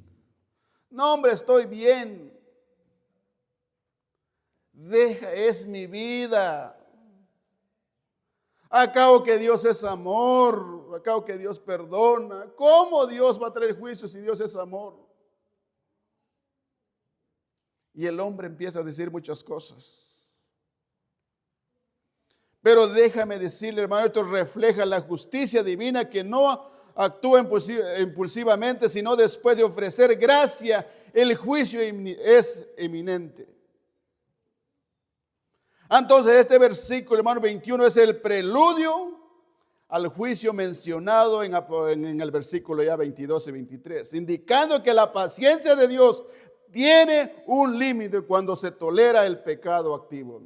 No, hombre, estoy bien. Es mi vida. Acabo que Dios es amor. acabo que Dios perdona. ¿Cómo Dios va a traer juicio si Dios es amor? Y el hombre empieza a decir muchas cosas. Pero déjame decirle, hermano, esto refleja la justicia divina que no actúa impulsivamente, sino después de ofrecer gracia, el juicio es eminente. Entonces este versículo, hermano, 21 es el preludio al juicio mencionado en el versículo ya 22 y 23, indicando que la paciencia de Dios tiene un límite cuando se tolera el pecado activo.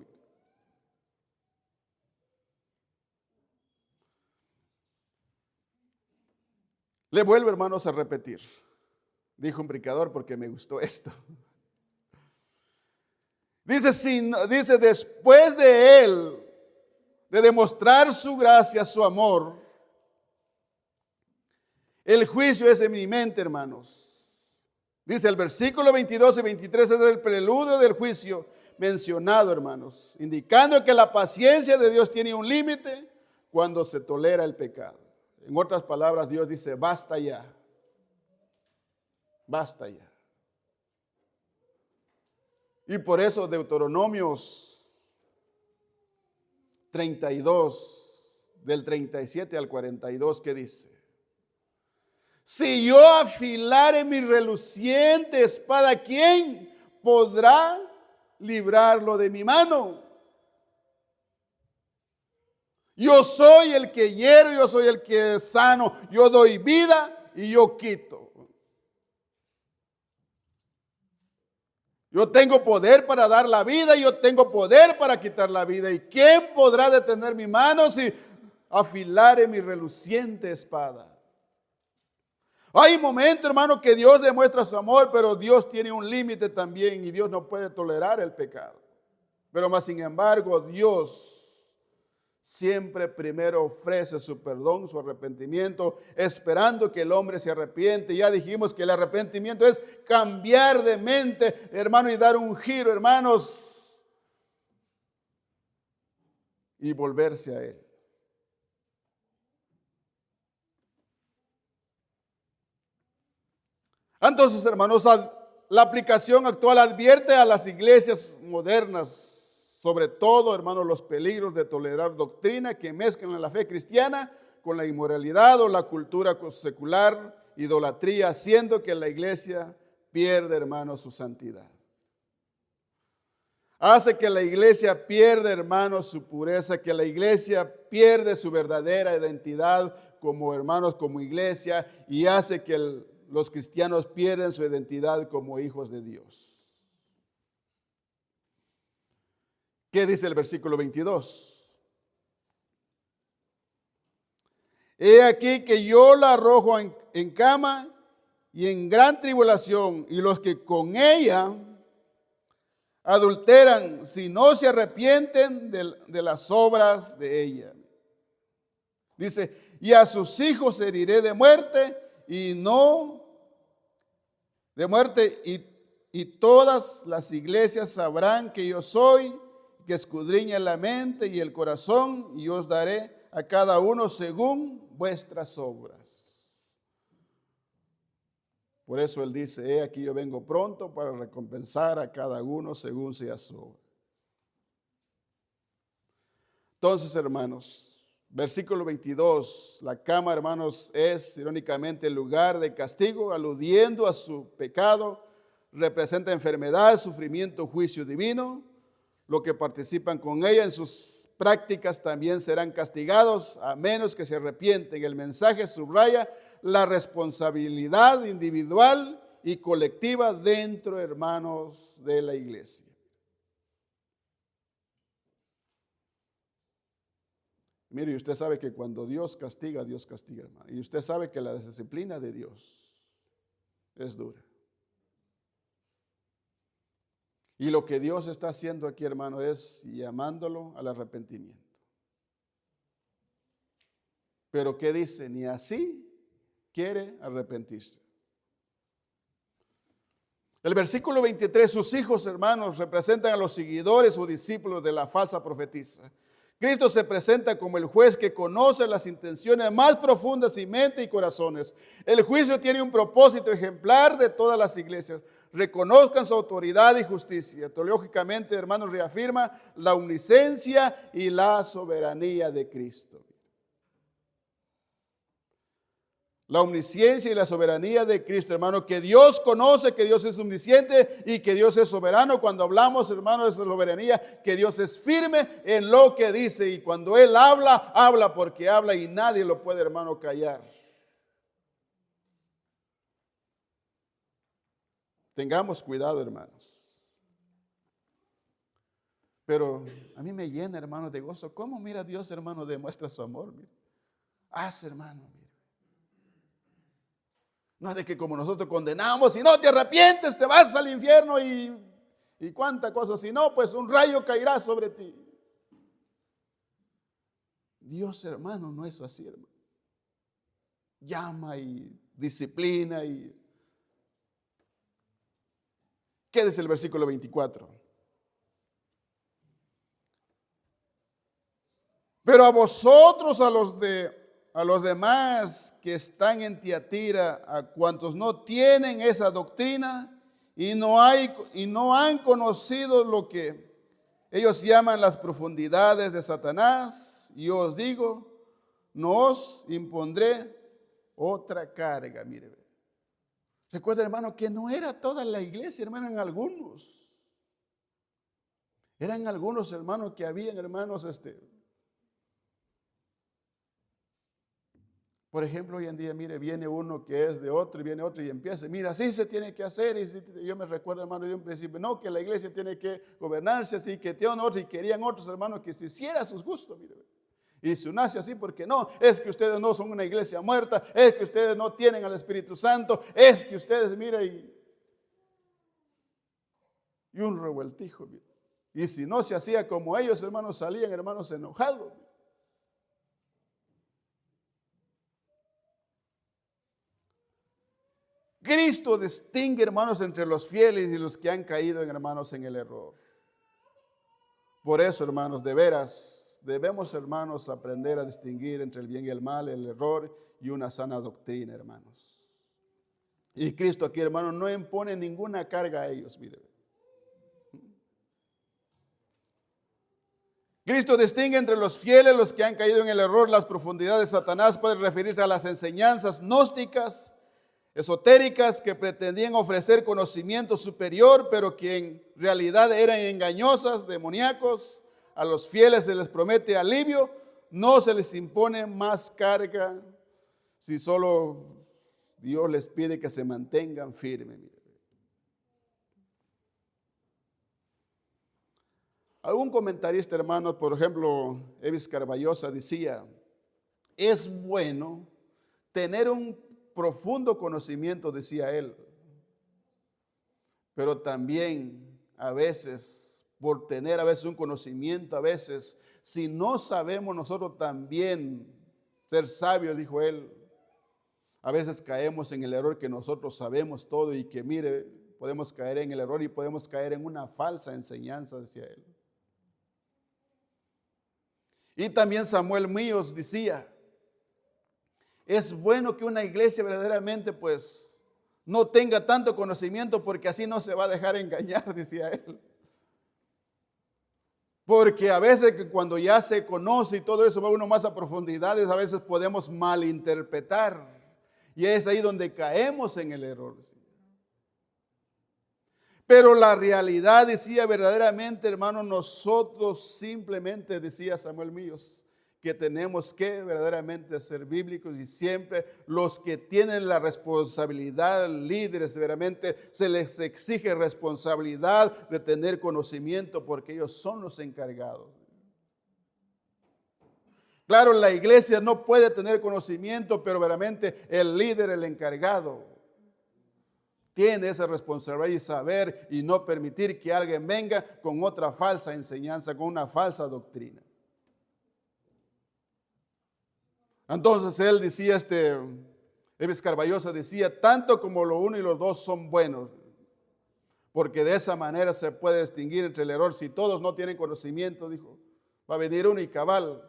Le vuelvo, hermanos, a repetir. Dijo un predicador porque me gustó esto. Dice, después de él, de demostrar su gracia, su amor, el juicio es eminente, hermanos. Dice el versículo 22 y 23 es el preludio del juicio mencionado, hermanos, indicando que la paciencia de Dios tiene un límite cuando se tolera el pecado. En otras palabras, Dios dice, basta ya. Basta ya. Y por eso Deuteronomios 32, del 37 al 42, ¿qué dice? Si yo afilare mi reluciente espada, ¿quién podrá librarlo de mi mano? Yo soy el que hiero, yo soy el que sano, yo doy vida y yo quito. Yo tengo poder para dar la vida y yo tengo poder para quitar la vida. ¿Y quién podrá detener mi mano si afilare mi reluciente espada? Hay momentos, hermano, que Dios demuestra su amor, pero Dios tiene un límite también y Dios no puede tolerar el pecado. Pero más sin embargo, Dios siempre primero ofrece su perdón, su arrepentimiento, esperando que el hombre se arrepiente. Ya dijimos que el arrepentimiento es cambiar de mente, hermano, y dar un giro, hermanos, y volverse a Él. Entonces, hermanos, la aplicación actual advierte a las iglesias modernas, sobre todo, hermanos, los peligros de tolerar doctrina que mezclan la fe cristiana con la inmoralidad o la cultura secular, idolatría, haciendo que la iglesia pierda, hermanos, su santidad. Hace que la iglesia pierda, hermanos, su pureza, que la iglesia pierde su verdadera identidad como hermanos, como iglesia, y hace que los cristianos pierden su identidad como hijos de Dios. ¿Qué dice el versículo 22? He aquí que yo la arrojo en cama y en gran tribulación, y los que con ella adulteran, si no se arrepienten de las obras de ella. Dice, y a sus hijos heriré de muerte, y todas las iglesias sabrán que yo soy, que escudriña la mente y el corazón, y os daré a cada uno según vuestras obras. Por eso él dice, he aquí yo vengo pronto para recompensar a cada uno según sea su obra. Entonces, hermanos, versículo 22, la cama, hermanos, es irónicamente el lugar de castigo, aludiendo a su pecado, representa enfermedad, sufrimiento, juicio divino. Los que participan con ella en sus prácticas también serán castigados a menos que se arrepienten. El mensaje subraya la responsabilidad individual y colectiva dentro, hermanos, de la iglesia. Mire, usted sabe que cuando Dios castiga, hermano. Y usted sabe que la disciplina de Dios es dura. Y lo que Dios está haciendo aquí, hermano, es llamándolo al arrepentimiento. Pero ¿qué dice? Ni así quiere arrepentirse. El versículo 23, sus hijos, hermanos, representan a los seguidores o discípulos de la falsa profetisa, Cristo se presenta como el juez que conoce las intenciones más profundas y mente y corazones. El juicio tiene un propósito ejemplar de todas las iglesias. Reconozcan su autoridad y justicia. Teológicamente, hermanos, reafirma la omnisciencia y la soberanía de Cristo. La omnisciencia y la soberanía de Cristo, hermano, que Dios conoce, que Dios es omnisciente y que Dios es soberano. Cuando hablamos, hermano, de esa soberanía, que Dios es firme en lo que dice. Y cuando Él habla, habla porque habla y nadie lo puede, hermano, callar. Tengamos cuidado, hermanos. Pero a mí me llena, hermano, de gozo. ¿Cómo mira Dios, hermano, demuestra su amor? Mira. Haz, hermano, mira. No es de que como nosotros condenamos, si no te arrepientes te vas al infierno y cuánta cosa. Si no, pues un rayo caerá sobre ti. Dios, hermano, no es así, hermano. Llama y disciplina y... ¿Qué dice el versículo 24? Pero a vosotros, a los demás que están en Tiatira, a cuantos no tienen esa doctrina y no han conocido lo que ellos llaman las profundidades de Satanás, yo os digo, no os impondré otra carga. Mire, recuerda, hermano, que no era toda la iglesia, hermano, eran algunos. Eran algunos, hermanos, que habían, hermanos, por ejemplo, hoy en día, mire, viene uno que es de otro y viene otro y empieza, mira, así se tiene que hacer. Y yo me recuerdo, hermano, de un principio, no, que la iglesia tiene que gobernarse así, que tienen otros y querían otros, hermanos, que se hiciera a sus gustos, mire. Y se nace así porque no, es que ustedes no son una iglesia muerta, es que ustedes no tienen al Espíritu Santo, es que ustedes, mire, y un revueltijo, mire. Y si no se hacía como ellos, hermanos, salían, hermanos, enojados. Cristo distingue, hermanos, entre los fieles y los que han caído, hermanos, en el error. Por eso, hermanos, de veras, debemos, hermanos, aprender a distinguir entre el bien y el mal, el error y una sana doctrina, hermanos. Y Cristo aquí, hermanos, no impone ninguna carga a ellos, mire. Cristo distingue entre los fieles, los que han caído en el error. Las profundidades de Satanás puede referirse a las enseñanzas gnósticas, esotéricas, que pretendían ofrecer conocimiento superior, pero que en realidad eran engañosas, demoníacos. A los fieles se les promete alivio, no se les impone más carga, si solo Dios les pide que se mantengan firmes. Algún comentarista, hermano, por ejemplo, Evis Carballosa decía, es bueno tener un profundo conocimiento, decía él, pero también a veces, por tener a veces un conocimiento, a veces, si no sabemos nosotros también ser sabios, dijo él, a veces caemos en el error que nosotros sabemos todo y que mire, podemos caer en el error y podemos caer en una falsa enseñanza, decía él. Y también Samuel Míos decía, es bueno que una iglesia verdaderamente pues no tenga tanto conocimiento porque así no se va a dejar engañar, decía él. Porque a veces que cuando ya se conoce y todo eso va uno más a profundidades, a veces podemos malinterpretar. Y es ahí donde caemos en el error. Pero la realidad decía verdaderamente, hermano, nosotros simplemente, decía Samuel Míos, que tenemos que verdaderamente ser bíblicos y siempre los que tienen la responsabilidad, líderes, verdaderamente se les exige responsabilidad de tener conocimiento porque ellos son los encargados. Claro, la iglesia no puede tener conocimiento, pero verdaderamente el líder, el encargado, tiene esa responsabilidad y saber y no permitir que alguien venga con otra falsa enseñanza, con una falsa doctrina. Entonces él decía, Evis Carballosa decía, tanto como lo uno y los dos son buenos, porque de esa manera se puede distinguir entre el error. Si todos no tienen conocimiento, dijo, Va a venir uno y cabal,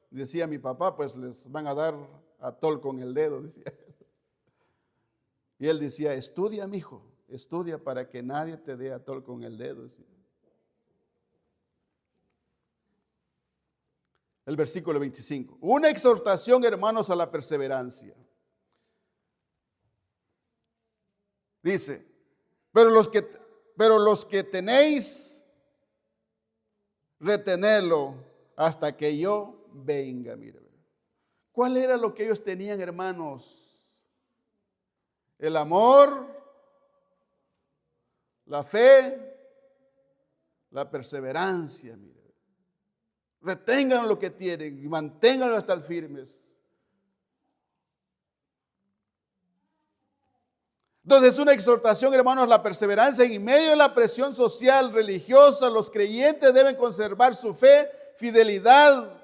decía mi papá, pues les van a dar atol con el dedo, decía. Y él decía, estudia, mijo, estudia para que nadie te dé atol con el dedo, decía. El versículo 25. Una exhortación, hermanos, a la perseverancia. Dice, pero los que tenéis, retenerlo hasta que yo venga. Mire, ¿cuál era lo que ellos tenían, hermanos? El amor, la fe, la perseverancia. Mire, retengan lo que tienen y manténganlo hasta el firmes. Entonces, una exhortación, hermanos, la perseverancia en medio de la presión social, religiosa. Los creyentes deben conservar su fe, fidelidad.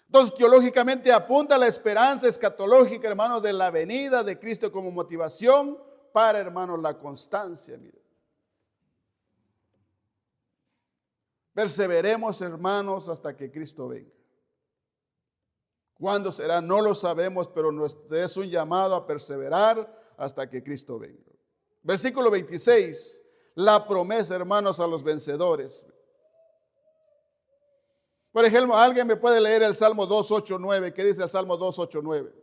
Entonces, teológicamente apunta a la esperanza escatológica, hermanos, de la venida de Cristo como motivación para, hermanos, la constancia. Mire. Perseveremos, hermanos, hasta que Cristo venga. ¿Cuándo será? No lo sabemos, pero es un llamado a perseverar hasta que Cristo venga. Versículo 26, la promesa, hermanos, a los vencedores. Por ejemplo, ¿alguien me puede leer el Salmo 2:8-9? ¿Qué dice el Salmo 2:8-9?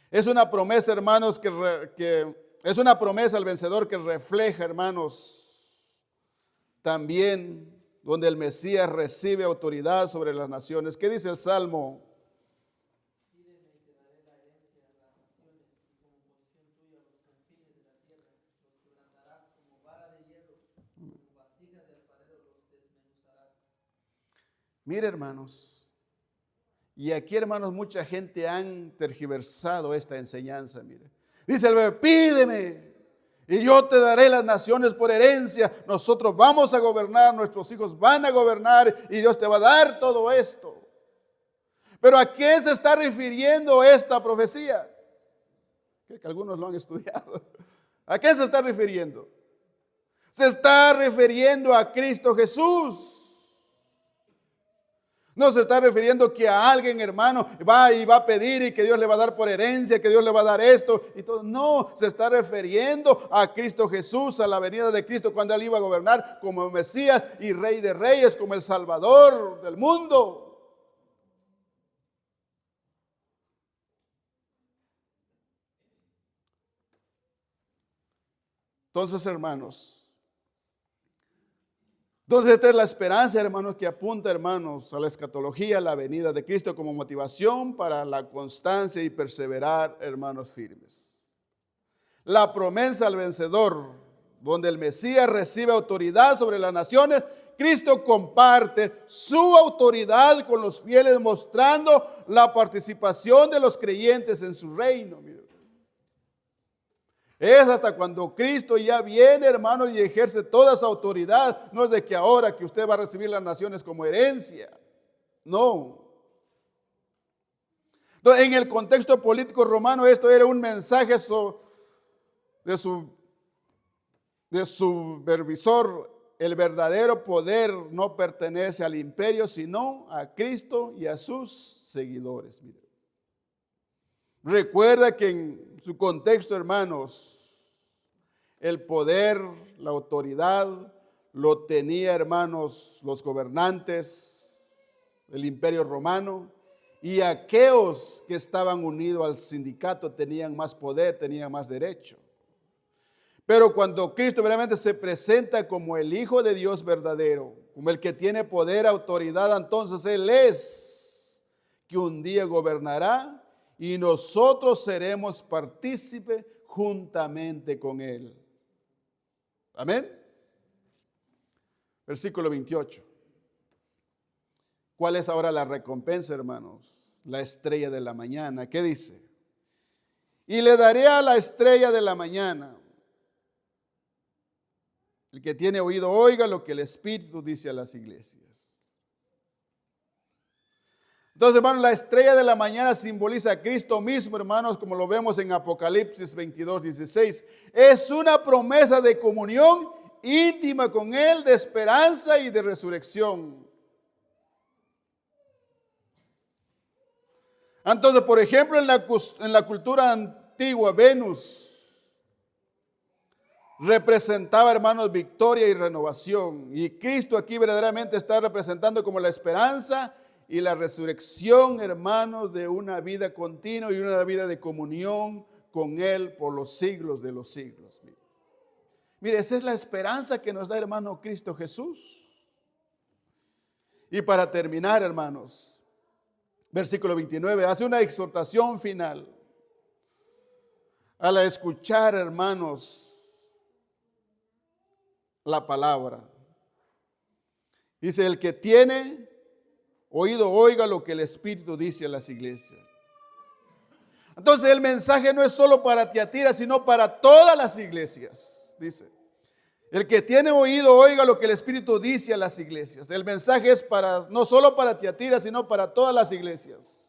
Es una promesa, hermanos, que es una promesa al vencedor que refleja, hermanos, también donde el Mesías recibe autoridad sobre las naciones. ¿Qué dice el Salmo? Mire, hermanos, y aquí, hermanos, mucha gente han tergiversado esta enseñanza. Mire, dice el bebé, pídeme y yo te daré las naciones por herencia. Nosotros vamos a gobernar, nuestros hijos van a gobernar y Dios te va a dar todo esto. Pero ¿a qué se está refiriendo esta profecía? Que algunos lo han estudiado. ¿A qué se está refiriendo? Se está refiriendo a Cristo Jesús. No se está refiriendo que a alguien, hermano, va y va a pedir y que Dios le va a dar por herencia, que Dios le va a dar esto y todo. No, se está refiriendo a Cristo Jesús, a la venida de Cristo cuando Él iba a gobernar como Mesías y Rey de Reyes, como el Salvador del mundo. Entonces, hermanos, esta es la esperanza, hermanos, que apunta, hermanos, a la escatología, a la venida de Cristo como motivación para la constancia y perseverar, hermanos, firmes. La promesa al vencedor, donde el Mesías recibe autoridad sobre las naciones, Cristo comparte su autoridad con los fieles, mostrando la participación de los creyentes en su reino. Mire. Es hasta cuando Cristo ya viene, hermano, y ejerce toda esa autoridad. No es de que ahora que usted va a recibir las naciones como herencia. No. Entonces, en el contexto político romano, esto era un mensaje de su supervisor. El verdadero poder no pertenece al imperio, sino a Cristo y a sus seguidores. Mire. Recuerda que en su contexto, hermanos, el poder, la autoridad, lo tenía, hermanos, los gobernantes del imperio romano, y aquellos que estaban unidos al sindicato tenían más poder, tenían más derecho. Pero cuando Cristo verdaderamente se presenta como el Hijo de Dios verdadero, como el que tiene poder, autoridad, entonces Él es que un día gobernará y nosotros seremos partícipes juntamente con Él. Amén. Versículo 28. ¿Cuál es ahora la recompensa, hermanos? La estrella de la mañana. ¿Qué dice? Y le daré a la estrella de la mañana. El que tiene oído, oiga lo que el Espíritu dice a las iglesias. Entonces, hermanos, la estrella de la mañana simboliza a Cristo mismo, hermanos, como lo vemos en Apocalipsis 22:16. Es una promesa de comunión íntima con Él, de esperanza y de resurrección. Entonces, por ejemplo, en la cultura antigua, Venus representaba, hermanos, victoria y renovación. Y Cristo aquí verdaderamente está representando como la esperanza y la resurrección, hermanos, de una vida continua y una vida de comunión con Él por los siglos de los siglos. Mire, esa es la esperanza que nos da, hermano, Cristo Jesús. Y para terminar, hermanos, versículo 29, hace una exhortación final. Al escuchar, hermanos, la palabra. Dice, el que tiene oído, oiga lo que el Espíritu dice a las iglesias. Entonces el mensaje no es solo para Tiatira, sino para todas las iglesias. Dice, el que tiene oído, oiga lo que el Espíritu dice a las iglesias. El mensaje es no solo para Tiatira, sino para todas las iglesias.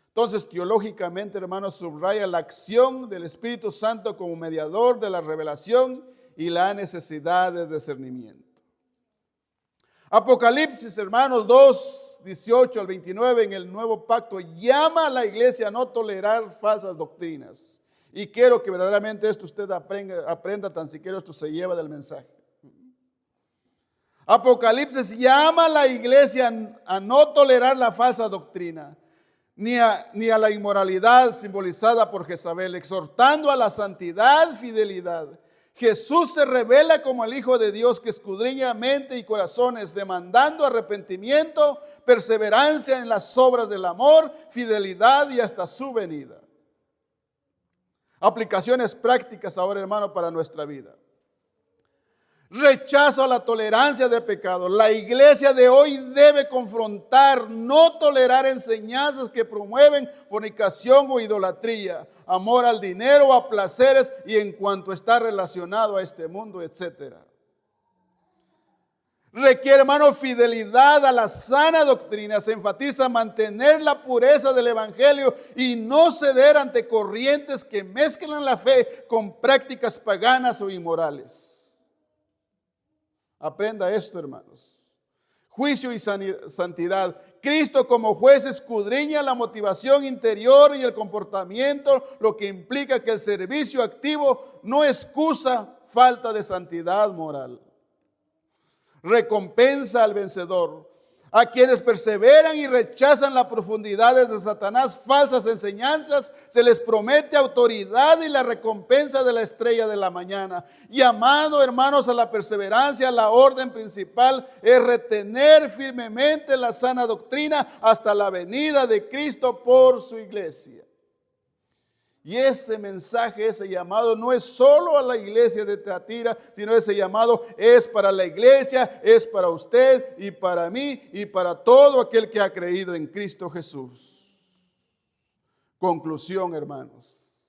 Entonces, teológicamente, hermanos, subraya la acción del Espíritu Santo como mediador de la revelación y la necesidad de discernimiento. Apocalipsis, hermanos, 2, 18 al 29, en el Nuevo Pacto, llama a la iglesia a no tolerar falsas doctrinas. Y quiero que verdaderamente esto usted aprenda tan siquiera esto se lleva del mensaje. Apocalipsis llama a la iglesia a no tolerar la falsa doctrina, ni a la inmoralidad simbolizada por Jezabel, exhortando a la santidad, fidelidad. Jesús se revela como el Hijo de Dios que escudriña mente y corazones, demandando arrepentimiento, perseverancia en las obras del amor, fidelidad y hasta su venida. Aplicaciones prácticas ahora, hermano, para nuestra vida. Rechazo a la tolerancia de pecado. La iglesia de hoy debe confrontar, no tolerar enseñanzas que promueven fornicación o idolatría, amor al dinero o a placeres y en cuanto está relacionado a este mundo, etc. Requiere, hermano, fidelidad a la sana doctrina. Se enfatiza mantener la pureza del evangelio y no ceder ante corrientes que mezclan la fe con prácticas paganas o inmorales. Aprenda esto, hermanos. Juicio y santidad. Cristo como juez escudriña la motivación interior y el comportamiento, lo que implica que el servicio activo no excusa falta de santidad moral. Recompensa al vencedor. A quienes perseveran y rechazan las profundidades de Satanás, falsas enseñanzas, se les promete autoridad y la recompensa de la estrella de la mañana. Llamado, hermanos, a la perseverancia, la orden principal es retener firmemente la sana doctrina hasta la venida de Cristo por su iglesia. Y ese mensaje, ese llamado no es solo a la iglesia de Tiatira, sino ese llamado es para la iglesia, es para usted y para mí y para todo aquel que ha creído en Cristo Jesús. Conclusión, hermanos.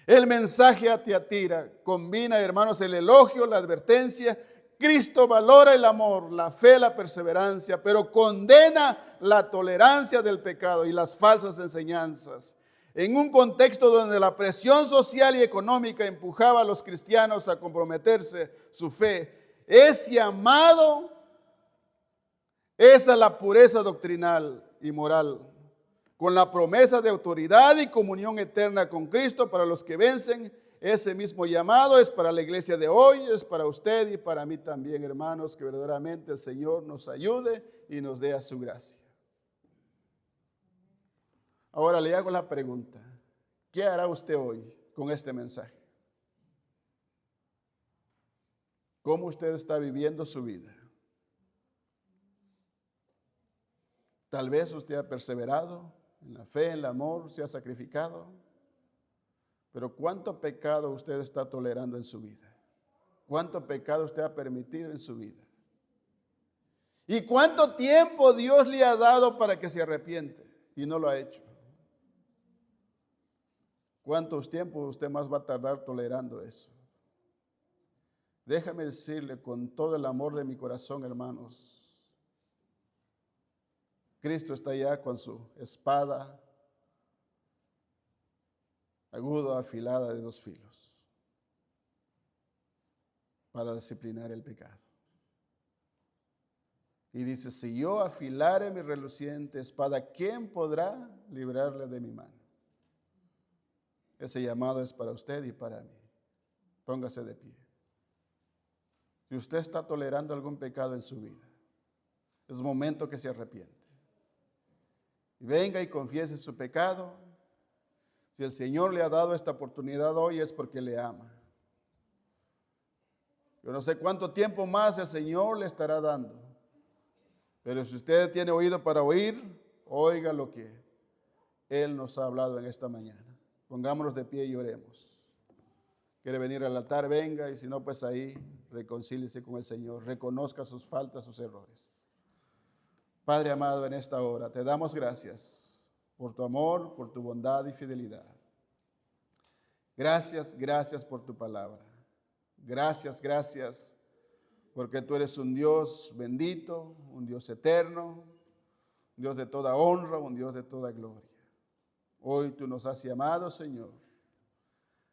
El mensaje a Tiatira combina, hermanos, el elogio, la advertencia. Cristo valora el amor, la fe, la perseverancia, pero condena la tolerancia del pecado y las falsas enseñanzas. En un contexto donde la presión social y económica empujaba a los cristianos a comprometerse su fe, ese llamado es a la pureza doctrinal y moral, con la promesa de autoridad y comunión eterna con Cristo para los que vencen. Ese mismo llamado es para la iglesia de hoy, es para usted y para mí también, hermanos, que verdaderamente el Señor nos ayude y nos dé a su gracia. Ahora le hago la pregunta, ¿qué hará usted hoy con este mensaje? ¿Cómo usted está viviendo su vida? Tal vez usted ha perseverado en la fe, en el amor, se ha sacrificado, pero ¿cuánto pecado usted está tolerando en su vida? ¿Cuánto pecado usted ha permitido en su vida? ¿Y cuánto tiempo Dios le ha dado para que se arrepiente y no lo ha hecho? ¿Cuánto tiempo usted más va a tardar tolerando eso? Déjame decirle con todo el amor de mi corazón, hermanos, Cristo está allá con su espada aguda, afilada de 2 filos para disciplinar el pecado. Y dice, si yo afilare mi reluciente espada, ¿quién podrá librarle de mi mano? Ese llamado es para usted y para mí. Póngase de pie. Si usted está tolerando algún pecado en su vida, es momento que se arrepiente. Y venga y confiese su pecado. Si el Señor le ha dado esta oportunidad hoy es porque le ama. Yo no sé cuánto tiempo más el Señor le estará dando. Pero si usted tiene oído para oír, oiga lo que Él nos ha hablado en esta mañana. Pongámonos de pie y oremos. Quiere venir al altar, venga, y si no, pues ahí reconcíliese con el Señor. Reconozca sus faltas, sus errores. Padre amado, en esta hora te damos gracias por tu amor, por tu bondad y fidelidad. Gracias, gracias por tu palabra. Gracias, gracias, porque tú eres un Dios bendito, un Dios eterno, un Dios de toda honra, un Dios de toda gloria. Hoy tú nos has llamado, Señor,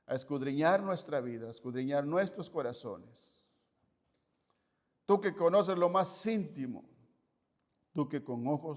a escudriñar nuestra vida, a escudriñar nuestros corazones. Tú que conoces lo más íntimo, tú que con ojos